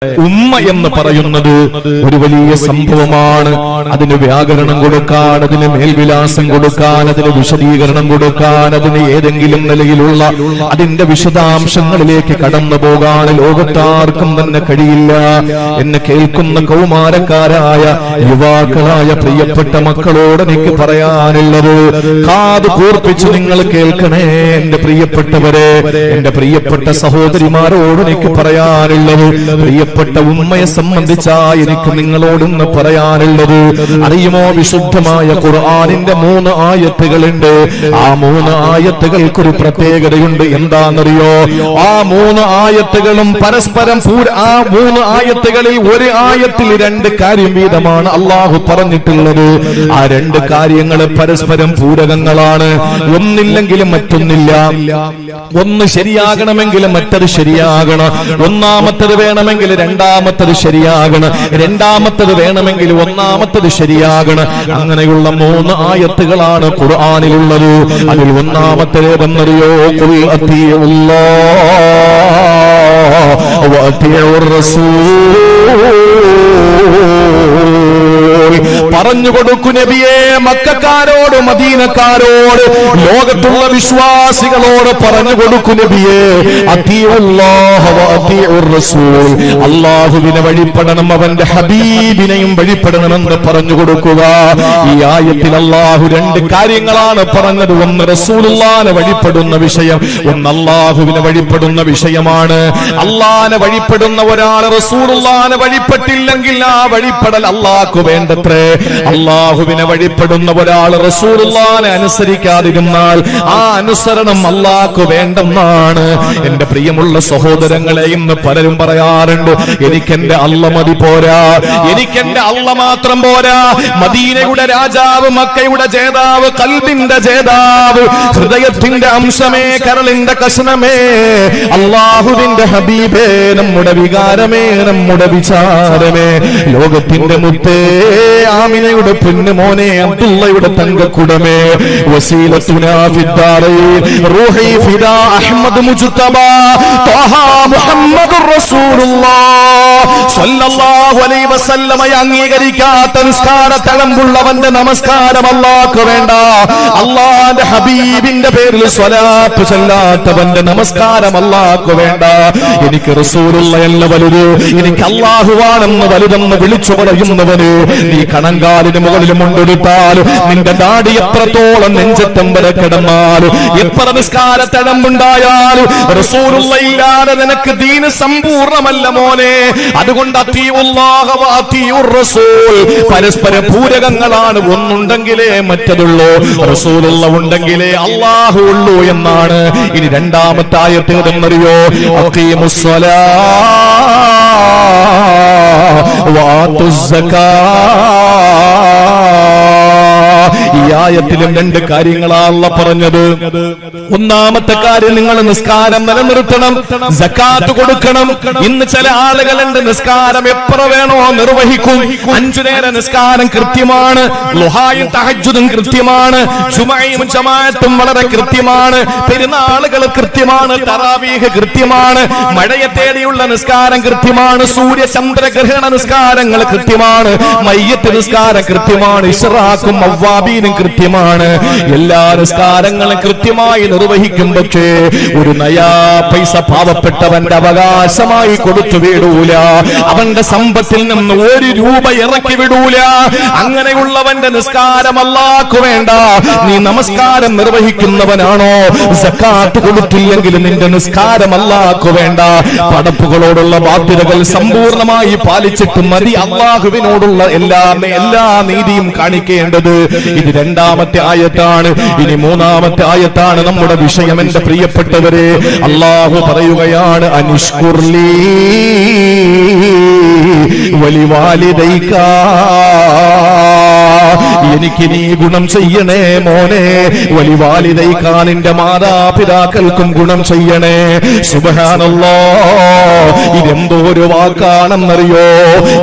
ഉമ്മ എന്ന് പറയുന്നത് ഒരു വലിയ സംഭവമാണ്. അതിന് വ്യാകരണം കൊടുക്കാൻ, അതിന് മേൽവിലാസം കൊടുക്കാൻ, അതിന് വിശദീകരണം കൊടുക്കാൻ, അതിന് ഏതെങ്കിലും നിലയിലുള്ള അതിന്റെ വിശദാംശങ്ങളിലേക്ക് കടന്നു പോകാൻ ലോകത്താർക്കും തന്നെ കഴിയില്ല. എന്നെ കേൾക്കുന്ന കൗമാരക്കാരായ യുവാക്കളായ പ്രിയപ്പെട്ട മക്കളോട് എനിക്ക് പറയാനുള്ളത്, കാത് കൂർപ്പിച്ച് നിങ്ങൾ കേൾക്കണേ എന്റെ പ്രിയപ്പെട്ടവരെ, എന്റെ പ്രിയപ്പെട്ട സഹോദരിമാരോട് എനിക്ക് പറയാനുള്ളത്, പ്രിയപ്പെട്ട ഉമ്മയെ സംബന്ധിച്ചാ എനിക്ക് നിങ്ങളോടൊന്ന് പറയാനുള്ളത്. അറിയുമോ, വിശുദ്ധമായ ഖുർആനിന്റെ 3 ആയത്തുകളുണ്ട്. ആ 3 ആയത്തുകൾക്കൊരു പ്രത്യേകതയുണ്ട്. എന്താണെന്നറിയോ? ആ 3 ആയത്തുകളും പരസ്പരം ആ 3 ആയത്തുകളിൽ ഒരു ആയത്തിൽ 2 കാര്യം വീതമാണ് അള്ളാഹു പറഞ്ഞിട്ടുള്ളത്. ആ 2 കാര്യങ്ങൾ പരസ്പരം പൂരകങ്ങളാണ്. ഒന്നില്ലെങ്കിലും മറ്റൊന്നില്ല. ഒന്ന് ശരിയാകണമെങ്കിൽ മറ്റത് ശരിയാകണം. ഒന്നാമത്തത് വേണമെങ്കിൽ രണ്ടാമത്തത് ശരിയാകണം. രണ്ടാമത്തത് വേണമെങ്കിൽ ഒന്നാമത്തത് ശരിയാകണം. അങ്ങനെയുള്ള 3 ആയത്തുകളാണ് ഖുർആനിലുള്ളത്. അതിൽ ഒന്നാമത്തേതെന്നറിയോ? ഖുൽ അത്തിഉല്ലാഹ വ അത്തിഉർ റസൂൽ. പറഞ്ഞു കൊടുക്കൂ നബിയേ, മക്കക്കാരോട്, മദീനക്കാരോട്, ലോകത്തുള്ള വിശ്വാസികളോട് പറഞ്ഞു കൊടുക്കൂ നബിയേ, അത്തിഉല്ലാഹ വ അത്തിഉർ റസൂൽ. അല്ലാഹുവിനെ വഴിപ്പെടണം, അവന്റെ ഹബീബിനെയും വഴിപ്പെടണമെന്ന് പറഞ്ഞു കൊടുക്കുക. ഈ ആയത്തിൽ അല്ലാഹു 2 കാര്യങ്ങളാണ് പറഞ്ഞത്. ഒന്ന് റസൂലുള്ളാഹിനെ വഴിപ്പെടുന്ന വിഷയം, ഒന്ന് അല്ലാഹുവിനെ വഴിപ്പെടുന്ന വിഷയമാണ്. അല്ലാഹുവിനെ വഴിപ്പെടുന്ന ഒരാൾ റസൂലുള്ളാഹിനെ വഴിപ്പെട്ടില്ലെങ്കിൽ ആ വഴിപ്പെടൽ അല്ലാഹുക്ക് വേണ്ടത്രേ. അല്ലാഹുവിനെ വഴിപ്പെടുന്ന ഒരാൾ റസൂലുള്ളാഹിനെ അനുസരിക്കാതിരുന്നാൽ ആ അനുസരണം അല്ലാഹുക്ക് വേണ്ടെന്നാണ്. എന്റെ പ്രിയമുള്ള സഹോദരങ്ങളെ, ഇന്ന് പലരും പറയാറുണ്ട്, എനിക്കെന്റെ അല്ല മതി പോരാ, എനിക്കെന്റെ അല്ല മാത്രം പോരാ. മദീനയുടെ രാജാവ്, മക്കയുടെ ജേതാവ്, കൽബിന്റെ ജേതാവ്, ഹൃദയത്തിന്റെ അംശമേ, കരളിന്റെ കഷണമേ, അല്ലാഹുവിന്റെ ഹബീബേ, നമ്മുടെ വികാരമേ, നമ്മുടെ വിചാരമേ, ലോകത്തിന്റെ മുത്തേ, ആമിനയുടെ പൊന്നുമോനെ, അബ്ദുള്ളയുടെ തങ്കക്കുടമേ, വസീലത്തുനാ ഫിദ്ദാറൈൻ, റൂഹി ഫിദാ അഹ്മദ് മുജ്തബ ത്വഹ മുഹമ്മദുർ റസൂലുള്ളാഹ് സ്വല്ലല്ലാഹു അലൈഹി വസല്ലമ അംഗീകരിക്കാത്ത നിസ്കാര തഴമ്പുള്ളവന്റെ നമസ്കാരം അല്ലാഹുക്ക് വേണ്ട. അല്ലാഹുവിന്റെ ഹബീബിന്റെ പേരിൽ സ്വലാത്ത് ചൊല്ലാത്തവന്റെ നമസ്കാരം അല്ലാഹുക്ക് വേണ്ട. എനിക്ക് റസൂലുള്ളാഹല്ല വലുത്, എനിക്ക് അല്ലാഹുവാണെന്ന് വലുതെന്ന് വിളിച്ചു പറയുന്നവന് നീ കണങ്കാലിന് മുകളിൽ മുണ്ടെടുത്താൽ, നിന്റെ ദാടി എത്രത്തോളം നെഞ്ചത്തം വരെ കിടന്നാലും, എത്ര നിസ്കാര തഴമ്പുണ്ടായാലും റസൂലുള്ളാഹില്ലാതെ നിനക്ക് ദീന് സമ്പൂർണ്ണമല്ല മോനെ. അതുകൊണ്ട് അത്തിഉല്ലാഹ വ അത്തിഉർ റസൂൽ പരസ്പര പൂരകങ്ങളാണ്. ഒന്നുണ്ടെങ്കിലേ മറ്റതുള്ളൂ, റസൂലുള്ളാഹി ഉണ്ടെങ്കിലേ അല്ലാഹു ഉള്ളൂ എന്നാണ്. ഇനി രണ്ടാമത്തെ ആയത്ത് ഏതെന്നറിയോ? അഖീമുസ്സലാഹ വ ആത്തുസ് സകാത്ത്. ഈ ആയത്തിലും 2 കാര്യങ്ങളാണ് അല്ലാഹു പറഞ്ഞത്. ഒന്നാമത്തെ കാര്യം, നിങ്ങൾ നിസ്കാരം നിലനിർത്തണം, സകാത്ത് കൊടുക്കണം. ഇന്ന് ചില ആളുകളുണ്ട്, നിസ്കാരം എത്ര വേണോ നിർവഹിക്കും. 5 നേരം നിസ്കാരം കൃത്യമാണ്, ളുഹായും തഹജ്ജുദും കൃത്യമാണ്, ജുമഅയും ജമാഅത്തും വളരെ കൃത്യമാണ്, പെരുന്നാളുകൾ കൃത്യമാണ്, തറാവീഹ് കൃത്യമാണ്, മഴയെ തേടിയുള്ള നിസ്കാരം കൃത്യമാണ്, സൂര്യ ചന്ദ്രഗ്രഹണ നിസ്കാരങ്ങൾ കൃത്യമാണ്, മയ്യത്ത് നിസ്കാരം കൃത്യമാണ്, ഇശ്റാഖും അവ്വാബീനും കൃത്യമാണ്. എല്ലാ നിസ്കാരങ്ങളും കൃത്യമായി നിർവഹിക്കും. പക്ഷേ ഒരു നയാ പൈസ പാവപ്പെട്ടവന്റെ അവകാശമായി കൊടുത്തു വിടൂല, അവന്റെ സമ്പത്തിൽ നിന്ന് 1 രൂപ ഇറക്കി വിടൂല. അങ്ങനെയുള്ളവന്റെ നിസ്കാരം അല്ലാഹുക്ക് വേണ്ട. നീ നമസ്കാരം നിർവഹിക്കുന്നവനാണോ, സകാത്ത് കൊടുത്തില്ലെങ്കിൽ നിന്റെ നിസ്കാരം അല്ലാഹുക്ക് വേണ്ട. പടപ്പുകളോടുള്ള ബാധ്യതകൾ സമ്പൂർണ്ണമായി പാലിച്ചിട്ട് മതി അല്ലാഹുവിനോടുള്ള എല്ലാ നീതിയും കാണിക്കേണ്ടത്. ഇത് രണ്ടാമത്തെ ആയത്താണ്. ഇനി മൂന്നാമത്തെ ആയത്താണ് നമ്മുടെ വിഷയം. എന്റെ പ്രിയപ്പെട്ടവരെ, അല്ലാഹു പറയുകയാണ്, അനിഷ്കുർലി വലിവാലിദൈക, എനിക്ക് നീ ഗുണം ചെയ്യണേ മോനെ, വലിവാലിദൈക, നിന്റെ മാതാപിതാക്കൾക്കും ഗുണം ചെയ്യണേ. സുബ്ഹാനല്ലാഹ്, ഇതെന്തോ ഒരു വാക്കാണെന്നറിയോ,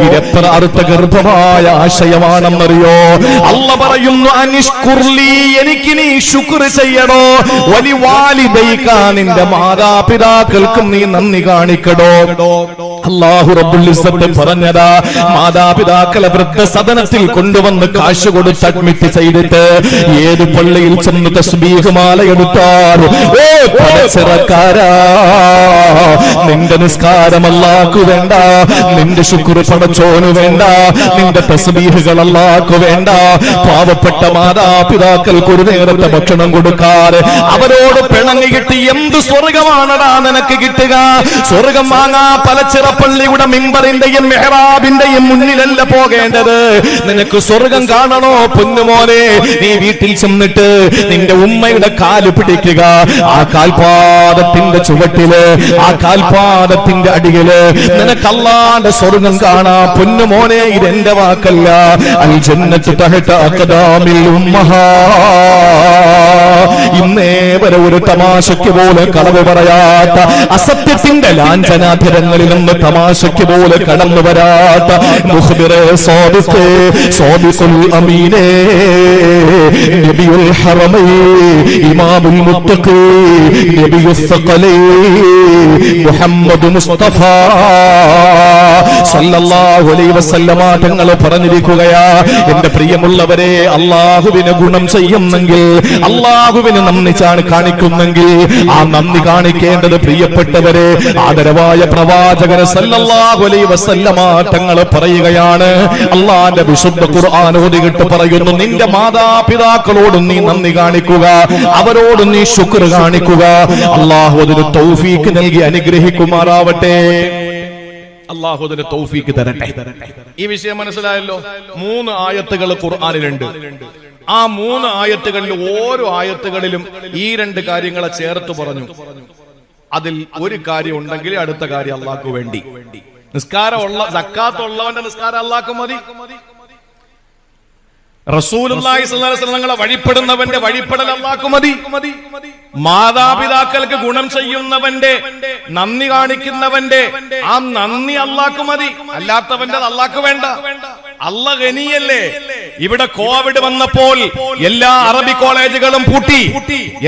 ഇതെത്ര അർത്ഥഗർഭമായ ആശയമാണെന്നറിയോ. അല്ലാഹു പറയുന്നു, അനിഷ്കുർലി, എനിക്ക് നീ ശുക്ർ ചെയ്യണോ, വലിവാലിദൈക, നിന്റെ മാതാപിതാക്കൾക്കും നീ നന്ദി കാണിക്കടോ. അല്ലാഹു റബ്ബുൽ ഇസ്സത്ത് പറഞ്ഞതാ, മാതാപിതാക്കളെ വൃദ്ധസദനത്തിൽ കൊണ്ടുവന്ന് കാശ് കൊടുത്ത് അഡ്മിറ്റ് ചെയ്തിട്ട് ഏത് പള്ളിയിൽ ചെന്ന് തസ്ബീഹ് മാല എടുത്താൽ, ഓ പടച്ചിറക്കാരാ, നിന്റെ നിസ്കാരം അല്ലാഹു വേണ്ട, നിന്റെ ശുക്ർ പടച്ചോന് വേണ്ട, നിന്റെ തസ്ബീഹുകൾ അല്ലാഹു വേണ്ട. പാവപ്പെട്ട മാതാപിതാക്കൾക്ക് ഒരു നേരത്തെ ഭക്ഷണം കൊടുക്കാറ് അവരോട് പിണങ്ങിയിട്ട് എന്ത് സ്വർഗമാണടാ നിനക്ക് കിട്ടുക? സ്വർഗം വാങ്ങാ പലച്ചിറപ്പള്ളിയുടെ മിമ്പറിന്റെയും മെഹ്റാബിന്റെയും മുന്നിലല്ല പോകേണ്ടത്. നിനക്ക് സ്വർഗം കാണണോ പൊന്നുമോനെ, നീ വീട്ടിൽ ചെന്നിട്ട് നിന്റെ ഉമ്മയുടെ കാല് പിടിക്കുക. ആ കാൽപാദത്തിന്റെ ചുവട്ടില്, ആ കാൽപാദത്തിന്റെ അടിയില് നിനക്ക് അല്ലാഹുവിന്റെ സ്വർഗം കാണാം പൊന്നുമോനെ. ഇതെന്റെ വാക്കല്ല. അൽ ജന്നത്തു തഹത അഖദാമിൽ ഉമ്മഹാ. ഇന്നേ വരെ ഒരു തമാശയ്ക്ക് പോലെ കളവ് പറയാത്ത, അസത്യത്തിന്റെ ലാഞ്ചനാധരങ്ങളിൽ നിന്ന് തമാശയ്ക്ക് പോലെ കടന്നു വരാത്ത മുഖ്ബിറെ സാദിഖേ സാദിഖുൽ അമീനേ നബിയുൽ ഹറമൈ ഇമാമുൽ മുത്തഖി നബിയുസ് സഖലൈ മുഹമ്മദ് മുസ്തഫ സല്ലല്ലാഹു അലൈഹി വസല്ലമ തങ്ങൾ പറഞ്ഞിരിക്കുകയാ, എന്റെ പ്രിയമുള്ളവരെ, അല്ലാഹുവിന് ഗുണം ചെയ്യുന്നെങ്കിൽ, അല്ലാഹുവിന് നന്ദി കാണിക്കുന്നെങ്കിൽ ആ നന്ദി കാണിക്കേണ്ടത് പ്രിയപ്പെട്ടവരെ ആദരവായ പ്രവാചകൻ സല്ലല്ലാഹു അലൈഹി വസല്ലമ തങ്ങൾ പറയുകയാണ്. അല്ലാഹുവിന്റെ വിശുദ്ധ ഖുർആൻ ഓതിയിട്ട് പറയുന്നു, നിന്റെ മാതാപിതാക്കളോടും നീ നന്ദി കാണിക്കുക, അവരോടും നീ ശുക്ർ കാണിക്കുക. അല്ലാഹു അതിന് തൗഫീഖ് നൽകി അനുഗ്രഹിക്കുമാറാവട്ടെ. അല്ലാഹു അതിന് തൗഫീഖ് തരട്ടെ. ഈ വിഷയം മനസ്സിലായല്ലോ. 3 ആയത്തുകൾ ഖുർആനിലുണ്ട്. ആ 3 ആയത്തുകളിൽ ഓരോ ആയത്തുകളിലും ഈ 2 കാര്യങ്ങളെ ചേർത്ത് പറഞ്ഞു. അതിൽ ഒരു കാര്യം ഉണ്ടെങ്കിൽ അടുത്ത കാര്യം അല്ലാഹുക്ക് വേണ്ടി. നിസ്കാരം ഉള്ള, സക്കാത്ത് ഉള്ളവന്റെ നിസ്കാരം അല്ലാഹുക്ക് മതി. റസൂലുള്ളാഹി സ്വല്ലല്ലാഹു അലൈഹി വസല്ലം തങ്ങളെ വഴിപ്പെടുന്നവന്റെ വഴിപ്പെടൽ അല്ലാഹുക്ക് മതി. മാതാപിതാക്കൾക്ക് ഗുണം ചെയ്യുന്നവന്റെ, നന്ദി കാണിക്കുന്നവന്റെ ആ നന്ദി അല്ലാഹുക്ക് മതി. അല്ലാത്തവന്റെ അല്ലാഹുക്ക് വേണ്ട. അല്ലാഹ് ഗനിയല്ലേ. ഇവിടെ കോവിഡ് വന്നപ്പോൾ എല്ലാ അറബി കോളേജുകളും പൂട്ടി,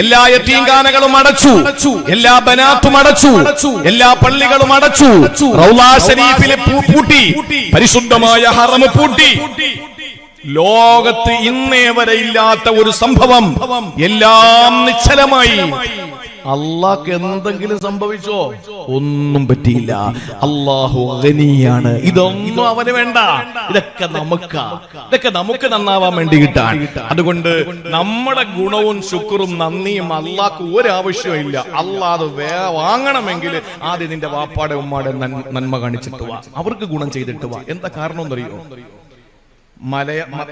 എല്ലാ യതീംഖാനകളും അടച്ചു, എല്ലാ ബനാത്തും അടച്ചു, എല്ലാ പള്ളികളും അടച്ചു, റൗള ശരീഫിലെ പൂട്ടി, പരിശുദ്ധമായ ഹറം പൂട്ടി. ലോകത്ത് ഇന്നേ വരെ ഇല്ലാത്ത ഒരു സംഭവം. എല്ലാം നിശ്ചലമായി. അല്ലാഹ്ക്ക് എന്തെങ്കിലും സംഭവിച്ചോ? ഒന്നും പറ്റിയില്ല. അല്ലാഹു ഗനിയാണ്. ഇതൊന്നും അവന് വേണ്ട. ഇതൊക്കെ നമുക്ക് നന്നാവാൻ വേണ്ടി കിട്ടാൻ. അതുകൊണ്ട് നമ്മുടെ ഗുണവും ശുക്റും നന്ദിയും അല്ലാഹ്ക്ക് ഒരു ആവശ്യമില്ല. അല്ലാഹ് വാങ്ങണമെങ്കിൽ ആദ്യം നിന്റെ വാപ്പാടെ ഉമ്മാടെ നന്മ കാണിച്ചിട്ട് വാ, അവർക്ക് ഗുണം ചെയ്തിട്ട് വാ. എന്താ കാരണം എന്നറിയോ?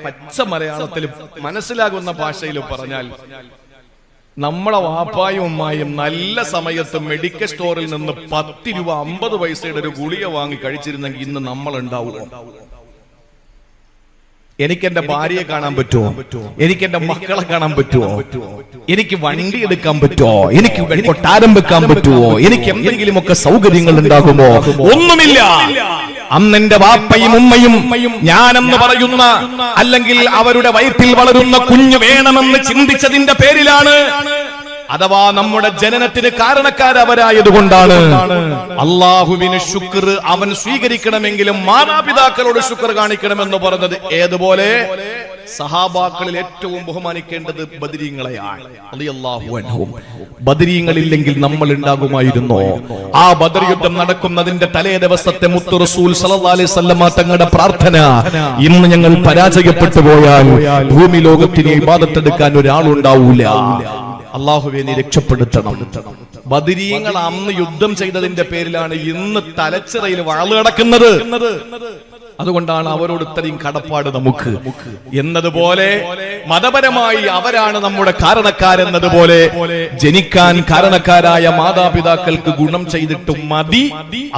പച്ച മലയാളത്തിൽ മനസ്സിലാകുന്ന ഭാഷയിൽ പറഞ്ഞാൽ, നമ്മളെ വാപ്പായും ഉമ്മായും നല്ല സമയത്ത് മെഡിക്കൽ സ്റ്റോറിൽ നിന്ന് 10 രൂപ 50 പൈസയുടെ ഒരു ഗുളിക വാങ്ങി കഴിച്ചിരുന്നെങ്കിൽ ഇന്ന് നമ്മൾ ഉണ്ടാവുമോ? എനിക്ക് എന്റെ ഭാര്യയെ കാണാൻ പറ്റുമോ? എനിക്ക് എന്റെ മക്കളെ കാണാൻ പറ്റുമോ? എനിക്ക് വണ്ടി എടുക്കാൻ പറ്റുമോ? എനിക്ക് കൊട്ടാരം വെക്കാൻ പറ്റുമോ? എനിക്ക് എന്തെങ്കിലുമൊക്കെ സൗകര്യങ്ങൾ ഉണ്ടാകുമോ? ഒന്നുമില്ല. അന്നെന്റെ വാപ്പയും ഉമ്മയും ഞാനെന്ന് പറയുന്ന, അല്ലെങ്കിൽ അവരുടെ വയറ്റിൽ വളരുന്ന കുഞ്ഞു വേണമെന്ന് ചിന്തിച്ചതിന്റെ പേരിലാണ്, അഥവാ നമ്മുടെ ജനനത്തിന് കാരണക്കാരവരായതുകൊണ്ടാണ്. അല്ലാഹുവിന് ശുക്ർ അവൻ സ്വീകരിക്കണമെങ്കിലും മാതാപിതാക്കളോട് ശുക്ർ കാണിക്കണമെന്ന് പറഞ്ഞത്. ഏതുപോലെ സഹാബാക്കളിൽ ഏറ്റവും ബഹുമാനിക്കേണ്ടത് ബദരീങ്ങളെയാണ്. റളിയല്ലാഹു അൻഹും. ബദരീങ്ങളില്ലെങ്കിൽ നമ്മൾ ഉണ്ടാകുമായിരുന്നോ? ആ ബദർ യുദ്ധം നടക്കുന്നതിന്റെ തലേ ദിവസത്തെ മുത്തു റസൂൽ സല്ലല്ലാഹു അലൈഹി വസല്ലമ തങ്ങളുടെ പ്രാർത്ഥന, ഇന്ന് ഞങ്ങൾ പരാജയപ്പെട്ടു പോയാൽ ഭൂമി ലോകത്തിന് ഇബാദത്ത് എടുക്കാൻ ഒരാളുണ്ടാവൂല. അല്ലാഹുവേ നീ രക്ഷപ്പെടുത്തണം. ബദരീങ്ങൾ അന്ന് യുദ്ധം ചെയ്തതിന്റെ പേരിലാണ് ഇന്ന് തലച്ചിറയിൽ വാള് കിടക്കുന്നത്. അതുകൊണ്ടാണ് അവരോട് ഇത്രയും കടപ്പാട് നമുക്ക്. എന്നതുപോലെ മതപരമായി അവരാണ് നമ്മുടെ കാരണക്കാരെന്നതുപോലെ ജനിക്കാൻ കാരണക്കാരായ മാതാപിതാക്കൾക്ക് ഗുണം ചെയ്തിട്ടും മതി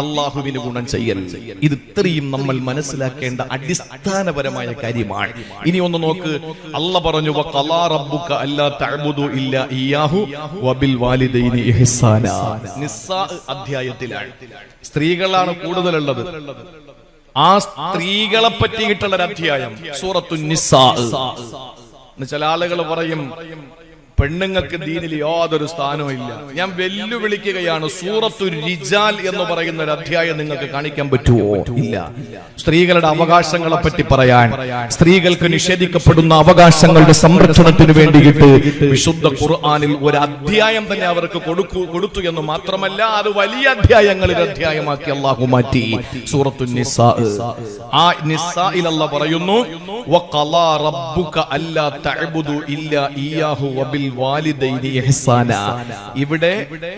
അള്ളാഹുവിന് ഗുണം ചെയ്യൽ. ഇത് ഇത്രയും നമ്മൾ മനസ്സിലാക്കേണ്ട അടിസ്ഥാനപരമായ കാര്യമാണ്. ഇനി ഒന്ന് നോക്ക്, അല്ലാഹ് പറഞ്ഞു വഖലാ റബ്ബുക അല്ലാ തഅബുദു ഇല്ലാ ഇയ്യാഹു വബിൽ വാലിദൈനി ഇഹ്സാനാ. നിസ്സാ അധ്യായത്തിലാണ്. സ്ത്രീകളാണ് കൂടുതലുള്ളത്. ആ സ്ത്രീകളെ പറ്റിയിട്ടുള്ള ഒരു അധ്യായം സൂറത്തു നിസ്സാ. ചില ആളുകൾ പറയും പെണ്ണുങ്ങൾക്ക് ദീനിൽ യാതൊരു സ്ഥാനവും ഇല്ല. ഞാൻ വെല്ലുവിളിക്കുകയാണ്, സൂറത്തുർ റിജാൽ എന്ന് പറയുന്ന ഒരു അധ്യായം നിങ്ങൾക്ക് കാണിക്കാൻ പറ്റുമോ? ഇല്ല. സ്ത്രീകളുടെ അവകാശങ്ങളെ പറ്റി പറയാൻ, സ്ത്രീകൾക്ക് നിഷേധിക്കപ്പെടുന്ന അവകാശങ്ങളുടെ സംരക്ഷണത്തിന് വേണ്ടിയിട്ട് വിശുദ്ധ ഖുർആനിൽ ഒരു അധ്യായം തന്നെ അവർക്ക് കൊടുത്തു എന്ന് മാത്രമല്ല, അത് വലിയ അധ്യായങ്ങളിൽ അധ്യായമാക്കി അല്ലാഹു മാറ്റി. സൂറത്തുൻ നിസാ, ആ നിസായിൽ അല്ലാഹു പറയുന്നു, വഖലാ റബ്ബുക അല്ലാ തഅബുദു ഇല്ലാ ഇയ്യാഹു വബിൽ വാലിദൈനി ഇഹ്സാനാ. ഇവിടെ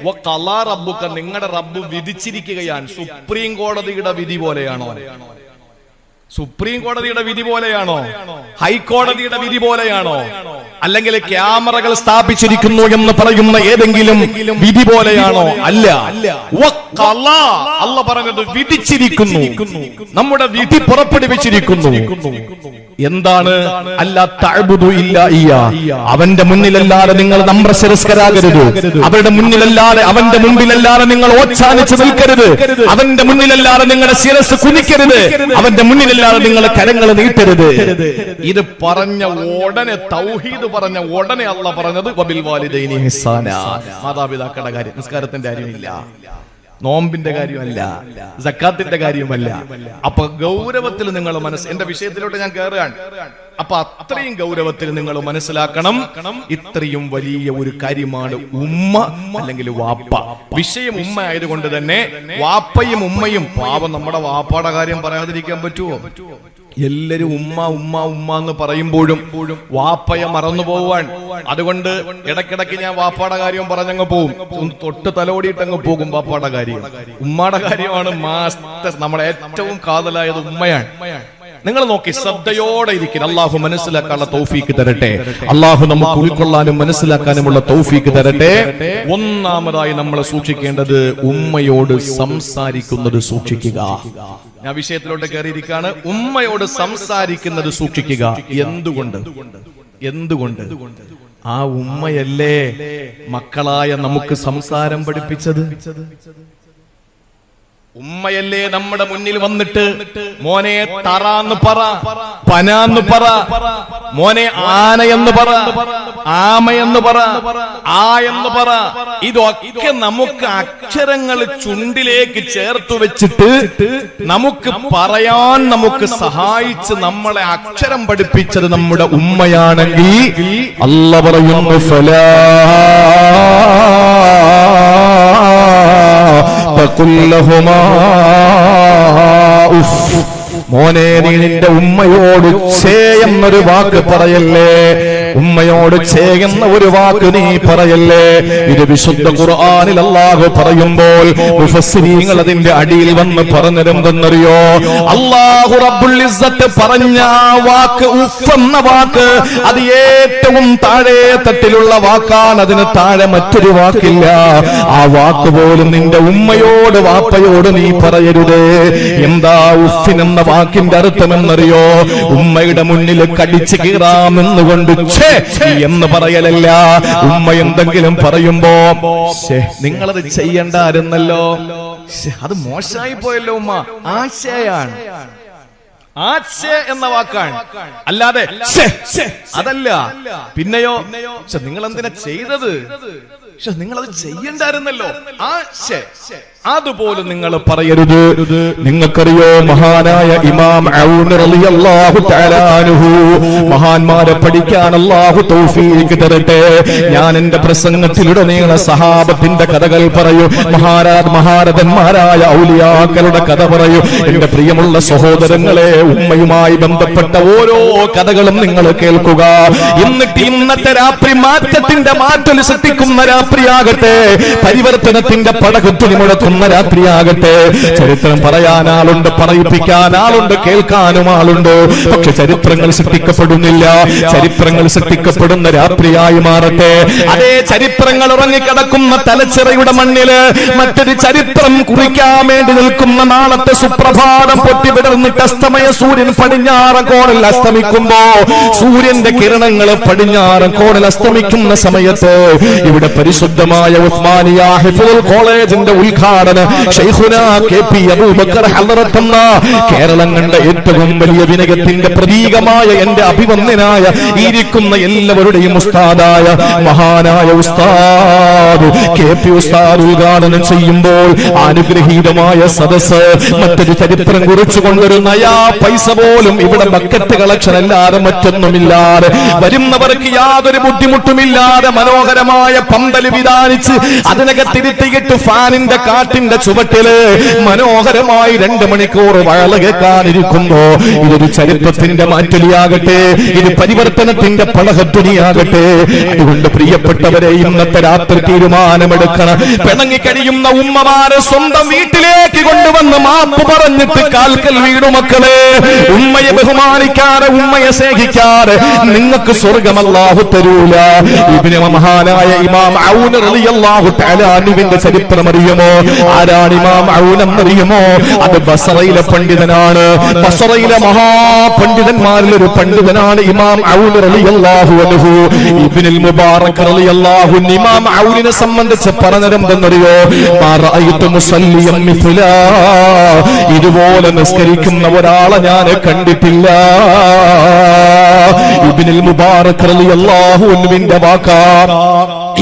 വഖലാ റബ്ബുക, നിങ്ങളുടെ റബ്ബ് വിധിച്ചിരിക്കുകയാണ്. സുപ്രീം കോടതിയുടെ വിധി പോലെയാണോ? സുപ്രീം കോടതിയുടെ വിധി പോലെയാണോ? ഹൈക്കോടതിയുടെ വിധി പോലെയാണോ? അല്ലെങ്കിൽ ക്യാമറകൾ സ്ഥാപിച്ചിരിക്കുന്നു എന്ന് പറയുന്ന ഏതെങ്കിലും വിധി പോലെയാണോ? അല്ല. അല്ലാഹു പറഞ്ഞത് വിധിച്ചിരിക്കുന്നു, നമ്മുടെ വിധി പുറപ്പെടുവിച്ചിരിക്കുന്നു. എന്താണ്? അല്ലാ തഅബുദു ഇല്ലാ ഇയ്യാ, അവന്റെ മുന്നിലല്ലാതെ നിങ്ങൾ നമ്രശിരസ്കരാകരുത്, അവരുടെ മുന്നിലല്ലാതെ, അവന്റെ മുമ്പിലല്ലാതെ നിങ്ങൾ ഓച്ചാനിച്ച് നിൽക്കരുത്, അവന്റെ മുന്നിലല്ലാതെ നിങ്ങളുടെ ശിരസ് കുനിക്കരുത്, അവന്റെ മുന്നിലല്ലാതെ നിങ്ങളെ കരങ്ങൾ നീട്ടരുത്. ഇത് പറഞ്ഞ ഉടനെ, തൗഹീദ് പറഞ്ഞ ഉടനെ അല്ലാഹു പറഞ്ഞത് വബിൽ വാലിദൈനി ഇഹ്സാനാ. മാതാപിതാക്കളുടെ കാര്യം, നിസ്കാരത്തിന്റെ കാര്യമില്ല, നോമ്പിന്റെ കാര്യമല്ല, സക്കാത്തിന്റെ കാര്യമല്ല. അപ്പൊ ഗൗരവത്തിൽ നിങ്ങൾ എന്റെ വിഷയത്തിലോട്ട് ഞാൻ കയറുകയാണ്. അപ്പൊ അത്രയും ഗൗരവത്തിൽ നിങ്ങൾ മനസ്സിലാക്കണം, ഇത്രയും വലിയ ഒരു കാര്യമാണ് ഉമ്മ അല്ലെങ്കിൽ വാപ്പ. വിഷയം ഉമ്മ ആയതുകൊണ്ട് തന്നെ വാപ്പയും ഉമ്മയും, പാവം നമ്മുടെ വാപ്പയുടെ കാര്യം പറയാതിരിക്കാൻ പറ്റുമോ? എല്ലാരും ഉമ്മ ഉമ്മ ഉമ്മ എന്ന് പറയുമ്പോഴും വാപ്പയെ മറന്നു പോവാൻ. അതുകൊണ്ട് ഇടക്കിടക്ക് ഞാൻ വാപ്പയുടെ കാര്യം പറഞ്ഞങ്ങ് പോകും, തൊട്ട് തലോടിയിട്ടങ്ങ് പോകും. വാപ്പയുടെ കാര്യം, ഉമ്മയുടെ കാര്യമാണ് മാസ്റ്റർ. നമ്മളെ ഏറ്റവും കാതലായത് ഉമ്മയാണ്. നിങ്ങൾ നോക്കി ശ്രദ്ധയോടെ ഇരിക്കും. അള്ളാഹു മനസ്സിലാക്കാനുള്ള തൗഫീക്ക് തരട്ടെ. അള്ളാഹു നമുക്ക് ഉൾക്കൊള്ളാനും മനസ്സിലാക്കാനുമുള്ള തൗഫീക്ക് തരട്ടെ. ഒന്നാമതായി നമ്മൾ സൂക്ഷിക്കേണ്ടത് ഉമ്മയോട് സംസാരിക്കുന്നത് സൂക്ഷിക്കുക. ഞാൻ വിഷയത്തിലോട്ട് കയറിയിരിക്കുകയാണ്. ഉമ്മയോട് സംസാരിക്കുന്നത് സൂക്ഷിക്കുക. എന്തുകൊണ്ട്? ആ ഉമ്മയല്ലേ മക്കളായ നമുക്ക് സംസാരം പഠിപ്പിച്ചത്? ഉമ്മയല്ലേ നമ്മുടെ മുന്നിൽ വന്നിട്ട് മോനെ തറാന്ന് പറ, പനാന്ന് പറ, മോനെ ആനയെന്ന് പറ, ആമയെന്ന് പറ, ആ എന്ന് പറ. ഇതൊക്കെ നമുക്ക് അക്ഷരങ്ങൾ ചുണ്ടിലേക്ക് ചേർത്ത് വെച്ചിട്ട് നമുക്ക് പറയാൻ നമുക്ക് സഹായിച്ച് നമ്മളെ അക്ഷരം പഠിപ്പിച്ചത് നമ്മുടെ ഉമ്മയാണെങ്കിൽ അല്ലാഹു പറയുന്നു, ഫലാ ഫഖുല്ലഹുമാ ഉഫ്. മോനെ, നീ നിന്റെ ഉമ്മയോട് ഛേ എന്നൊരു വാക്ക് പറയല്ലേ, ഉമ്മയോട് ഛേ എന്ന ഒരു വാക്ക് നീ പറയല്ലേ. ഇത് വിശുദ്ധ ഖുർആനിൽ അല്ലാഹു പറയുമ്പോൾ മുഫസ്സിരീങ്ങൾ അതിന്റെ അടിയിൽ വന്ന് പറഞ്ഞതെന്തെന്നറിയോ? അല്ലാഹു റബ്ബുൽ ഇസ്സത്ത് പറഞ്ഞ ആ വാക്ക്, ഉഫ് എന്ന വാക്ക്, അത് ഏറ്റവും താഴെ തട്ടിലുള്ള വാക്കാണ്. അതിന് താഴെ മറ്റൊരു വാക്കില്ല. ആ വാക്ക് പോലും നിന്റെ ഉമ്മയോട് വാപ്പയോട് നീ പറയരുത്. എന്താ ഉഫിനെന്ന വാക്കിന്റെ അർത്ഥമെന്നറിയോ? ഉമ്മയുടെ മുന്നിൽ കടിച്ചു കീറാമെന്നുകൊണ്ട് എന്ന് പറയലല്ല. ഉമ്മ എന്തെങ്കിലും പറയുമ്പോ നിങ്ങളത് ചെയ്യണ്ടായിരുന്നല്ലോ, അത് മോശമായി പോയല്ലോ ഉമ്മ, ആശയാണ്. ആശ എന്ന വാക്കാണ്, അല്ലാതെ അതല്ല. പിന്നെയോ നിങ്ങൾ എന്തിനാ ചെയ്തത്, നിങ്ങളത് ചെയ്യണ്ടായിരുന്നല്ലോ, അതുപോലും നിങ്ങൾ പറയരുത്. നിങ്ങൾക്കറിയോ, മഹാനായ ഇമാം ഔൻ റളിയല്ലാഹു തആല അൻഹു, മഹാന്മാരെ പഠിക്കാൻ അല്ലാഹു തൗഫീഖ് തരട്ടെ. ഞാൻ എന്റെ പ്രസംഗത്തിലുടനീള സഹാബത്തിന്റെ കഥകൾ പറയൂ, മഹാരഥന്മാരായ ഔലിയാക്കളുടെ കഥ പറയൂ. എന്റെ പ്രിയമുള്ള സഹോദരങ്ങളെ, ഉമ്മയുമായി ബന്ധപ്പെട്ട ഓരോ കഥകളും നിങ്ങൾ കേൾക്കുക. എന്നിട്ട് ഇന്നത്തെ രാത്രി മാറ്റത്തിന്റെ മാറ്റൽ സൃഷ്ടിക്കുന്ന രാത്രിയാകട്ടെ, പരിവർത്തനത്തിന്റെ പടകുത്തുനി മുഴക്കുന്ന രാത്രിയാകട്ടെ. ചരിത്രം പറയാൻ ആളുണ്ട്, പറയിപ്പിക്കാൻ ആളുണ്ട്, കേൾക്കാനും ആളുണ്ട്. പക്ഷെ ചരിത്രങ്ങൾ സൃഷ്ടിക്കപ്പെടുന്നില്ല. ചരിത്രങ്ങൾ സൃഷ്ടിക്കപ്പെടുന്ന രാത്രിയായി മാറട്ടെ. അതേ ചരിത്രങ്ങൾ ഉറങ്ങിക്കിടക്കുന്ന തലച്ചിറയുടെ മണ്ണില് മറ്റൊരു ചരിത്രം കുറിക്കാൻ വേണ്ടി നിൽക്കുന്ന നാളത്തെ സുപ്രഭാതം പൊട്ടിവിടർന്നിട്ട് അസ്തമയ സൂര്യൻ പടിഞ്ഞാറൻ കോണിൽ അസ്തമിക്കുമ്പോ, സൂര്യന്റെ കിരണങ്ങൾ പടിഞ്ഞാറൻ കോണിൽ അസ്തമിക്കുന്ന സമയത്ത് ഇവിടെ പരിശുദ്ധമായ ഉസ്മാനിയ ഹിഫ്ളുൽ കോളേജിന്റെ ഉദ്ഘാടനം ഉദ്ഘാടന ശൈഖുനാ KP അബൂബക്കർ ഹളറത്ത് എന്ന കേരളം കണ്ട ഏറ്റവും വലിയ വിനയത്തിന്റെ പ്രതീകമായ എന്റെ അഭിവന്ദനായ ഇരിക്കുന്ന എല്ലാവരുടെയും ഉസ്താദായ മഹാനായ ഉസ്താദ് KP ഉസ്താദ് ഉദ്ഘാടനം ചെയ്യുമ്പോൾ അനുഗ്രഹീതമായ സദസ് മറ്റൊരു ചരിത്രം കുറിച്ചുകൊണ്ടൊരു നയാ പൈസ പോലും ഇവിടെ ബക്കറ്റ് കളക്ഷൻ അല്ലാതെ മറ്റൊന്നുമില്ലാതെ വരുന്നവർക്ക് യാതൊരു ബുദ്ധിമുട്ടുമില്ലാതെ മനോഹരമായ പന്തല് വിധാനിച്ച് അതിനകത്തിരുത്തിയിട്ട് ഫാനിന്റെ കാറ്റിന്റെ ചുവട്ടില് മനോഹരമായി 2 മണിക്കൂർ വയല കേൾക്കാനിരിക്കുമ്പോ ഇതൊരു ചരിത്രത്തിന്റെ മാറ്റലിയാകട്ടെ, ഇത് പരിവർത്തനത്തിന്റെ പളഹധ്വനിയാകട്ടെ. അതുകൊണ്ട് പ്രിയപ്പെട്ടവരെ, ഇന്നത്തെ രാത്രി തീരുമാനമെടുക്കണം. പിണങ്ങിക്കഴിയുന്ന ഉമ്മമാരെ സ്വന്തം വീട്ടിലേക്ക് കൊണ്ടുവന്ന് മാപ്പ് പറഞ്ഞിട്ട് കാൽക്കൽ വീണു മക്കളെ. ഉമ്മയെ ബഹുമാനിക്കാതെ, ഉമ്മയെ സ്നേഹിക്കാതെ നിങ്ങൾക്ക് സ്വർഗ്ഗം അല്ലാഹു തരൂല. ഇബ്നു മഹാനായ ഇമാം ഔൻ റളിയല്ലാഹു തആല അൻഹുവിന്റെ ചരിത്രം അറിയുമോ? ആരാണ് ഇമാം ഔൻ എന്നറിയുമോ? അത് ബസറയിലെ പണ്ഡിതനാണ്. ബസറയിലെ മഹാപണ്ഡിതന്മാരിൽ ഒരു പണ്ഡിതനാണ് ഇമാം ഔൻ റളിയല്ലാഹു അൻഹു. ഇബ്നുൽ മുബാറക് റളിയല്ലാഹു അൻഹു ഇമാം ഔനിനെ സംബന്ധിച്ച് പറഞ്ഞതെന്തെന്നറിയോ? മാ റഅയ്തു മുസല്ലിയൻ മിസ്ലാ, ഇതുപോലെ നിസ്കരിക്കുന്ന ഒരാളെ ഞാൻ കണ്ടിട്ടില്ല. ഇബ്നുൽ മുബാറക് റളിയല്ലാഹു അൻഹുവിന്റെ വാക്കാണ്.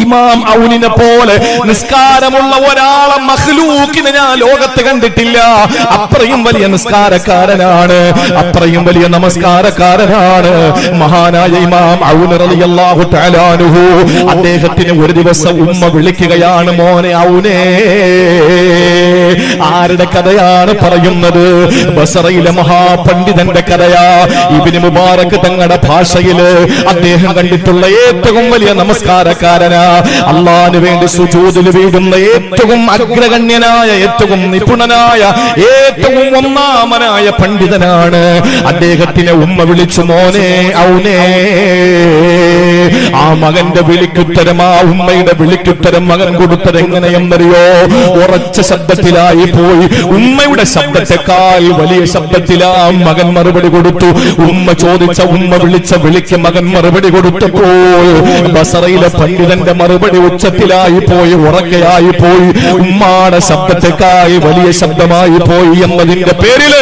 ഇമാം ഔനിനെ പോലെ നിസ്കാരമുള്ള ഒരാളെ മഖ്ലൂക്കിനെ ഞാൻ ലോകത്ത് കണ്ടിട്ടില്ല. അത്രയും വലിയ നിസ്കാരക്കാരനാണ്, അത്രയും വലിയ നമസ്കാരക്കാരനാണ് മഹാനായ ഇമാം ഔൻ റളിയല്ലാഹു തആല അൻഹു. അദ്ദേഹത്തിന് ഒരു ദിവസം ഉമ്മ വിളിക്കുകയാണ്, മോനെ ഔനേ. ആരുടെ കഥയാണ് പറയുന്നത്? ബസറയിലെ മഹാപണ്ഡിതന്റെ കഥയാ. ഇബ്നു മുബാറക് തങ്ങളുടെ ഭാഷയില് അദ്ദേഹം കണ്ടിട്ടുള്ള ഏറ്റവും വലിയ നമസ്കാരക്കാരനാ. അല്ലാഹുവിന് വേണ്ടി സുജൂദിൽ വീഴുന്ന ഏറ്റവും അഗ്രഗണ്യനായ, ഏറ്റവും നിപുണനായ, ഏറ്റവും ഒന്നാമനായ പണ്ഡിതനാണ്. അദ്ദേഹത്തിനെ ഉമ്മ വിളിച്ചു, മോനെ ഔനേ. ആ മകന്റെ വിളിക്കുത്തരം, ആ ഉമ്മയുടെ വിളിക്കുത്തരം മകൻ കൊടുത്തത് എങ്ങനെയെന്നറിയോ? ഉറച്ച ശബ്ദത്തിലായി പോയി. ഉമ്മയുടെ ശബ്ദത്തെക്കാൾ വലിയ ശബ്ദത്തിലാ മകൻ മറുപടി കൊടുത്തു. ഉമ്മ ചോദിച്ച, ഉമ്മ വിളിച്ച വിളിക്ക് മകൻ മറുപടി കൊടുത്തപ്പോൾ ബസറയിലെ പണ്ഡിതന്റെ മറുപടി ഉച്ചത്തിലായി പോയി, ഉറക്കയായി പോയി. ഉമ്മാടെ ശബ്ദത്തെക്കാൾ വലിയ ശബ്ദമായി പോയി എന്നതിന്റെ പേരില്